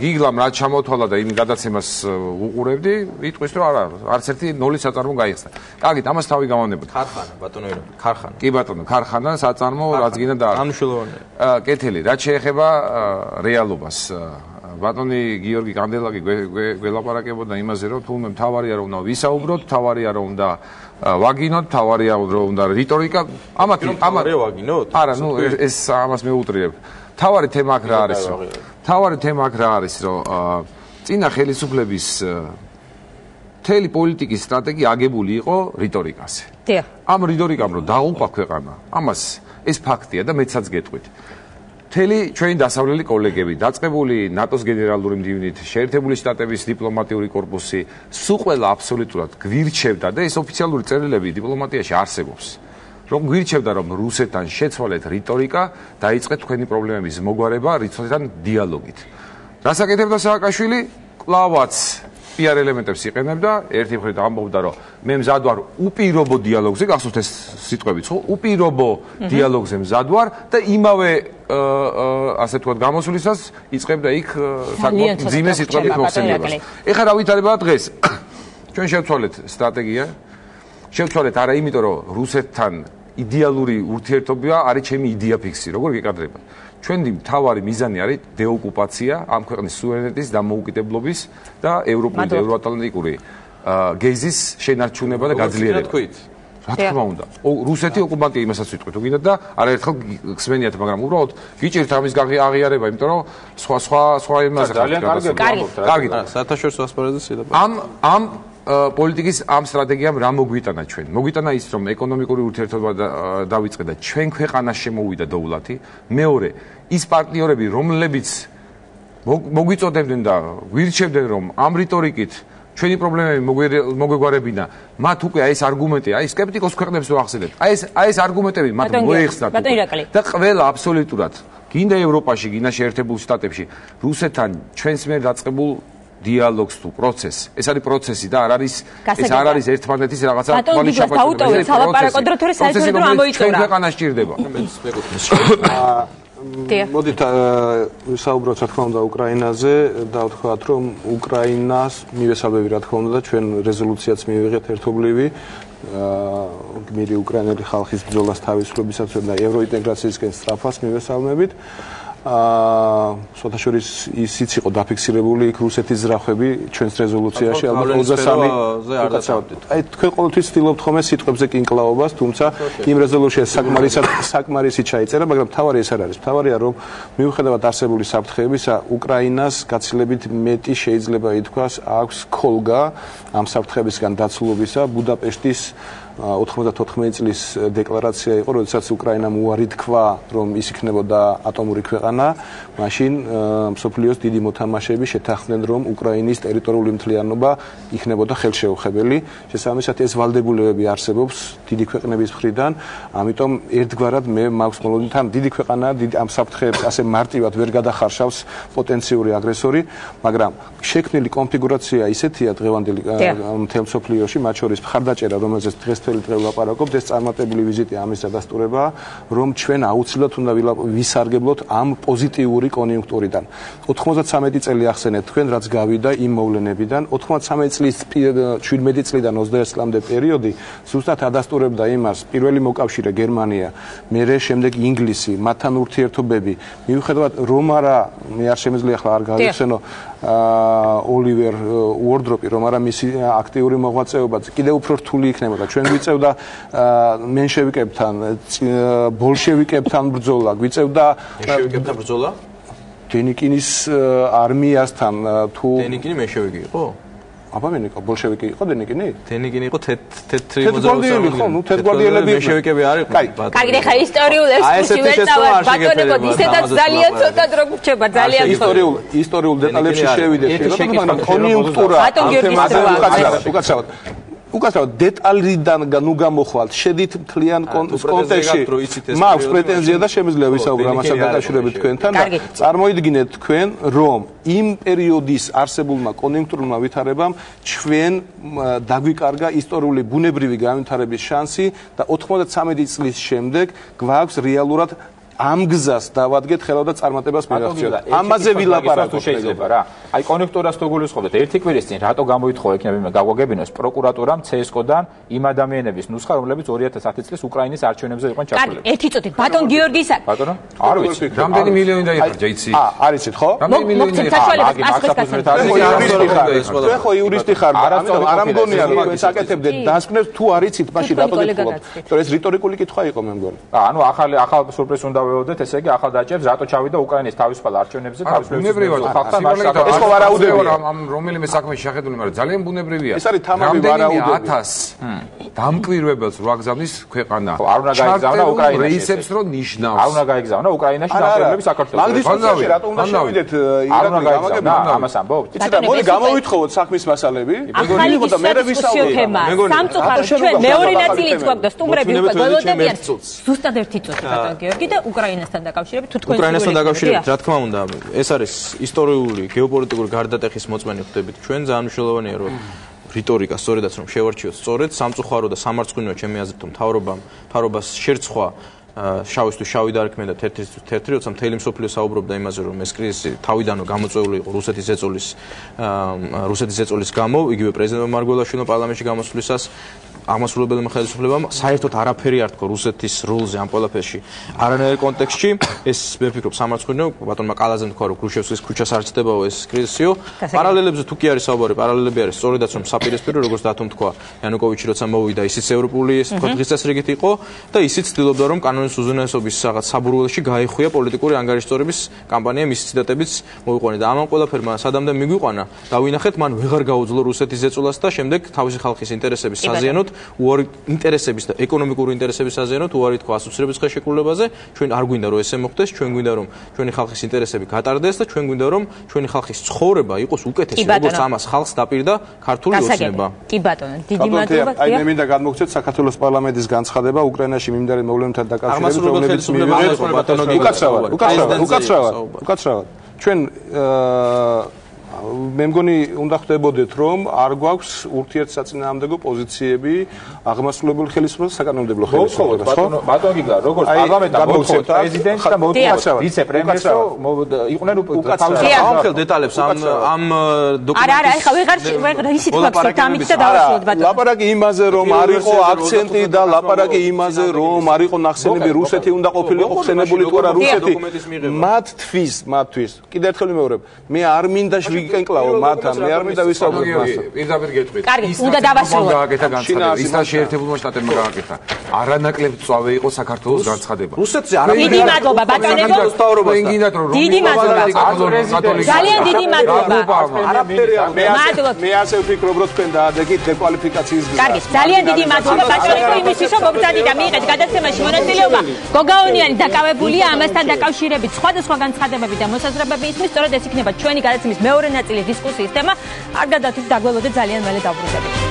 გიგლამ რაც ჩამოთვალა და იმ გადაცემას უყურებდი, იტყვის, რომ არა, არც ერთი ნოლის საწარმო გაიხსნა. კარგით, ამას თავი გავანებოთ. ქარხანა, ბატონო, ქარხანა. კი ბატონო, ქარხანა, საწარმო, რაც გინდა და მნიშვნელოვანია. კეთილი, რაც შეეხება რეალობას. ბატონი გიორგი კანდელაკი გველაპარაკებოდა იმაზე, რომ თულმე მთავარია რომ უნდა ვისაუბროთ, მთავარია რომ უნდა ვაგინოთ, მთავარია რომ უნდა რიტორიკა, ამათ ვაგინოთ? არა, ნუ ეს ამას მეუტრიებ. მთავარი თემა აქ რა არის, რომ მთავარი თემა აქ რა არის, რომ წინა ხელისუფლების მთელი პოლიტიკის სტრატეგია აგებული იყო რიტორიკაზე. დიახ. ამ რიტორიკამ რომ დაუყვა ქვეყანა, ამას ეს ფაქტია და მეცაც გეტყვით. მთელი ჩვენი დასავლელი კოლეგები, დაწყებული ნატოს გენერალური მდივნით, შეერთებული შტატების დიპლომატიური კორპუსი, სულ ყველა აბსოლუტურად გვირჩევდა და ეს ოფიციალური წერილები დიპლომატიაში არსებობს. რომ გვირჩევდა რომ რუსეთთან შეცვალეთ რიტორიკა, დაიწყეთ თქვენი პრობლემების მოგვარება რუსეთთან დიალოგით. რასაკეთებდა სააკაშვილი? კლავაც PR ელემენტებს იყენებდა, ერთი მხრივ ამბობდა რომ მე მზად ვარ უპირობო დიალოგზე, გახსოვთ ეს სიტყვებიც, ხო? უპირობო დიალოგზე მზად ვარ და იმავე ასე თქვათ გამოსვლისას იწყებდა იქ საკმაოდ მძიმე სიტყვებით მოხსენებას. ეხლა რა ვითარდება დღეს? ჩვენ შევცვალეთ სტრატეგია. შევცვალეთ არა იმიტომ რომ რუსეთთან იდეალური ურთიერთობა არის ჩემი იდეა ფიქსი, როგორ გეკადრება. ჩვენი მთავარი მიზანი არის დეოკუპაცია ამ ქვეყნის სუვერენიტეტის დამოუკიდებლობის და ევროპული და ევროატლანტიკური გეზის შენარჩუნება და გაძლიერება. რა თქმა უნდა. რუსეთი ოკუპანტია იმასაც ვიტყვით, თუ გინდათ და არაერთხელ გსმენიათ, მაგრამ უბრალოდ გიჭირთ ამის აღიარება, იმიტომ რომ სხვა იმას ძალიან კარგი. საერთაშორისო ასპარეზზე ამ პოლიტიკის ამ სტრატეგიამ რა მოგვიტანა ჩვენ? მოგვიტანა ის, რომ ეკონომიკური ურთიერთობა დავიწყე და ჩვენ ქვეყანას შემოვიდა დოულათი. მეორე, ის პარტნიორები, რომლებიც მოგვიწოდებდნენ და გვირჩევდნენ, რომ ამ რიტორიკით ჩვენი პრობლემები მოგვეგვარებინა, მათ უკვე აი ეს არგუმენტი, აი სკეპტიკოს ქვეყნებს ვახსენებთ. აი ეს არგუმენტები მათ მოეხსნათ და ყველა აბსოლუტურად, გინდა ევროპაში, გინდა შეერთებულ შტატებში, რუსეთთან ჩვენს მიერ დაწყებულ დიალოგს თუ პროცესს. ეს არის პროცესი და არ არის ერთმანეთის რაღაცა თვალიშაპატი. საუბარაკო დრო თორე საერთოდ რომ ამოიწურა. ჩვენ ქვეყანას ჭირდება. მოდით ვისაუბროთ რა თქმა უნდა უკრაინაზე და ვთქვათ რომ უკრაინას მივესალმები რა თქმა უნდა და ჩვენ რეზოლუციაც მივიღეთ ერთობლივი გმირი უკრაინელი ხალხის ბრძოლას თავისუფლებისათვის და ევროინტეგრაციისკენ სწრაფას მივესალმებით სოთაშორის ისიც იყო დაფიქსირებული იქ რუსეთის ზრახვები ჩვენს რეზოლუციაში ალბათ 23-ზე არ დაწევდით. აი თქვენ ყოველთვის ვცდილობთ ხოლმე სიტყვებზე კინკლაობას, თუმცა იმ რეზოლუციაში საკმარისი ჩაიწერა, მაგრამ თავარი ეს არ არის. თავარია რომ მიუხედავად არსებული საფრთხეებისა, უკრაინას გაცილებით მეტი შეიძლება ითქვას აქვს ქოლგა ამ საფრთხეებისგან დაცულობისა ბუდაპეშტის 94 წლის დეკლარაცია იყო, როდესაც უკრაინამ უარი თქვა, რომ ის იქნებოდა ატომური ქვეყანა, მაშინ მსოფლიოს დიდი მოთამაშეები შეთანხმდნენ, რომ უკრაინის ტერიტორიული მთლიანობა იქნებოდა ხელშეუხებელი. შესაბამისად, ეს ვალდებულებები არსებობს დიდი ქვეყნების მხრიდან, ამიტომ ერთგვარად მე მაქვს მოლოდინი, თან დიდი ქვეყანაა, ამ საფრთხეებს ასე მარტივად ვერ გადახარშავს პოტენციური აგრესორი, მაგრამ შექმნილი კონფიგურაცია ისეთია დღევანდელი მთელ მსოფლიოში, მათ შორის მხარდაჭერა, რომელზეც დღეს დღე ვლაპარაკობთ, ეს წარმატებული ვიზიტი ამის დადასტურებაა, რომ ჩვენ აუცილებლად უნდა ვისარგებლოთ ამ პოზიტიური კონიუნქტურიდან. 93 წელი ახსენეთ თქვენ, რაც გავიდა იმ მოვლენებიდან, 93 წლის 17 წლიდან 21 წლამდე პერიოდი ზუსტად ადასტურებდა იმას, პირველი მოკავშირე გერმანია, მერე შემდეგ ინგლისი, მათთან ურთიერთობები, მიუხედავად რომ არა, მე არ შემიძლია ახლა არ გავიხსენო ოლივერ უორდროპი, რომ არა მისი აქტიური მოღვაწეობა კიდევ უფრო რთული იქნებოდა. ჩვენ გვიწევდა მენშევიკებთან, ბოლშევიკებთან ბრძოლა, გვიწევდა მენშევიკებთან ბრძოლა? დენიკინის არმიასთან თუ დენიკინი მენშევიკი იყო? აბა მენიკა ბოლშევიკი იყო დენიკინი? დენიკინი იყო თეთრი მოძრაობის ხო, ნუ თეთრგვარდიელები მენშევიკები არ იყვნენ. კარგი, ხა ისტორიულ ექსკურსივებს დავარ ბატონებო, ისედაც ძალიან ცოტა დრო გრჩება, ძალიან ისტორიულ დეტალებში შევიდეთ, მაგრამ კონიუნქტურა უკაცრავად უკაცრავად დეტალიდან ნუ გამოხვალთ, შედით მთლიან კონტექსტში. მაქვს პრეტენზია და შემიძლია ვისაუბრო ამასთან დაკავშირებით თქვენთან და წარმოიდგინეთ თქვენ, რომ იმ პერიოდის არსებულმა კონიუნქტურულმა ვითარებამ ჩვენ დაგვიკარგა ისტორიული ბუნებრივი განვითარების შანსი და 93 წლის შემდეგ გვაქვს რეალურად ამ გზას დავადგეთ ხელა და წარმატებას მივაღწიოთ. ამაზე ვილაპარაკოთ შეიძლება რა. აი კონექტორას თუ გულისხმობთ, ერთი კვირის წინ რატო გამოითხოვა იქნება გაგვაგებინოს პროკურატურამ CSKO-დან იმ ადამიანების ნუსხა, რომლებიც 2010 წლის უკრაინის არჩევნებზე იყვნენ ჩართულები. ერთი წუთი, ბატონ გიორგის ბატონო? არ ვიცი. რამდენი მილიონი დაიხარჯა იცი? არ იცით ხო? რამდენი მილიონი თქვენ ხო იურისტი ხარ, ამიტომ არ ამგონია რომ თქვენ საკეთებდეთ დასკვნებს თუ არ იცით, მაშინ რატო გითხულობთ? თორე ეს რიტორიკული კითხვა იყო მე მგონი. ანუ ახალ სურპრიზს უნდა ვეოდეთ, ესე იგი ახალ დაჭერს რატო ჩავიდა უკრაინის თავისუფალ არჩევნებზე თავისუფლად ხალხთან ეს ხო ვარაუდები ამ რომელიმე საქმეში შეხედული, მაგრამ ძალიან ბუნებრივია. ეს არის თამამი ვარაუდები. 1000 დამკვირვებელს რო აგზავნის ქვეყანა. არ უნდა გაიგზავნა უკრაინაში. რეისებს რო ნიშნავს. არ უნდა გაიგზავნა უკრაინაში დამკვირვებლები საქართველოს. მაგდისკუსიაში რატო უნდა შევიდეთ ირაკლი გამაგებია? ამას ამბობთ. იცით რა, მოდი გამოვითხოვოთ საქმის მასალები. მეგონი იყო და მე ვისაუბრე. სამწუხაროდ ჩვენ მეორე ნაწილიც გვაქვს და სტუმრები უკვე გველოდებიან. ზუსტად ერთი წუთი ბატონ გიორგი და უკრაინასთან დაკავშირებით თუ თქვენ უკრაინასთან დაკავშირებით რა თქმა უნდა ეს არის ისტორიული გეოპოლიტიკური გარდატეხის მოწმენი ხდებით ჩვენ ძალიან მნიშვნელოვანია რომ რიტორიკა სწორედაც რომ შევარჩიოთ სწორედ სამწუხარო და სამარცხვინოა ჩემი აზრით რომ მთავრობას შერცხვა შავისთვის შავი დარქმე და თეთრისთვის თეთრი, როცა მთელი მსოფლიო საუბრობდა იმაზე, რომ ეს კრიზისი თავიდანო გამოწვეული იყო რუსეთის ზეწოლის გამო, იგივე პრეზიდენტმა მარგველაშვილმა პარლამენტში გამოსვლისას აღმასრულებელი ხელისუფლებამ საერთოდ არაფერი არ თქვა რუსეთის როლზე ამ ყველაფერში. არანაირ კონტექსტში ეს მე ვფიქრობ სამარცხვინო ბატონმა კალაზემ თქვა რომ ქრუშჩევსკის ქუჩას არ ჩდებაო ეს კრიზისიო. პარალელებზე თუ კი არის საუბარი, პარალელები არის სწორედაც რომ საპირისპირო როგორც დათომ თქვა იანუკოვიჩი როცა მოვიდა ისიც ევროპული ეს თქვა დღის წესრიგით იყო და ისიც ცდილობდა რომ კანონის უზენაესობის რაღაც საბურველში გაეხვია პოლიტიკური ანგარიშწორების კამპანია მის ციტატებიც მოიყვანა და ამან ყველაფერმა სადამდე მიგვიყვანა დავინახეთ მან ვეღარ გაუძლო რუსეთის ზეწოლას და შემდეგ თავისი ხალხის ინტერესების საზიანოდ უარი ინტერესების და ეკონომიკური ინტერესების საზიანოდ უარი თქვა ასოცირების ხელშეკრულებაზე ჩვენ არ გვინდა რომ ესე მოხდეს ჩვენ გვინდა რომ ჩვენი ხალხის ინტერესები გატარდეს და ჩვენ გვინდა რომ ჩვენი ხალხის ცხოვრება იყოს უკეთესი როგორც ამას ხალხს დაპირდა ქართული ოცნება კი ბატონო დიდი მადლობა აი მე მინდა გადმოგცეთ საქართველოს პარლამენტის განცხადება უკრაინაში მიმდინარე მოვლენებთან დაკავშირებით რომლებიც მივიღეთ უკაცრავად ჩვენ მე მგონი უნდა ხვდებოდეთ რომ არ გვაქვს ურთიერთსაწინააღმდეგო პოზიციები აღმასრულებელ ხელისუფლებას საკანონმდებლო ხელისუფლებას ხო? ბატონო გიგა როგორც პარლამენტთან მოთხოვთ პრეზიდენტს და მოთხოვთ ვიცე-პრემიერს იყვნენ თავისი ამხელ დეტალებს ამ დოკუმენტის არა ეხლა ვეღარ ისიც გვაქვს ამით და დავასრულოთ ბატონო ლაპარაკი იმაზე რომ არ იყო აქცენტი და ლაპარაკი იმაზე რომ არ იყო ნახსენები რუსეთი უნდა ყოფილიყო ხსენებული თუ არა რუსეთი მათთვის კიდე ერთხელ ვიმეორებ მე არ მინდა ვიკენკლავო მათთან მე არ მინდა ვისაუბროთ მასთან პირდაპირ გეტყვით კარგი უნდა დავასრულოთ გააკეთა განცხადება ის და შეერთებულმა შტატებმა გააკეთა არანაკლებ წვავე იყო საქართველოს განცხადება რუსეთზე არა დიდი მადლობა ბატონებო დიდი მადლობა ძალიან დიდი მადლობა მე ასე ვფიქრობ რომ თქვენ დაადეგით დეკვალიფიკაციის გზას კარგი ძალიან დიდი მადლობა ბატონებო იმისთვის რომ მოგწადით და მიიღეთ გადაცემაში მონაწილეობა გოგაონიანი დაკავებულია ამასთან დაკავშირებით სხვადასხვა განცხადებები და მოსაზრებები ისმის სწორედ ეს იქნება ჩვენი გადაცემის მეორე ნაწილი დისკუსიის თემა არ გადავთით დაგველოდეთ ძალიან მალე დავბრუნდებით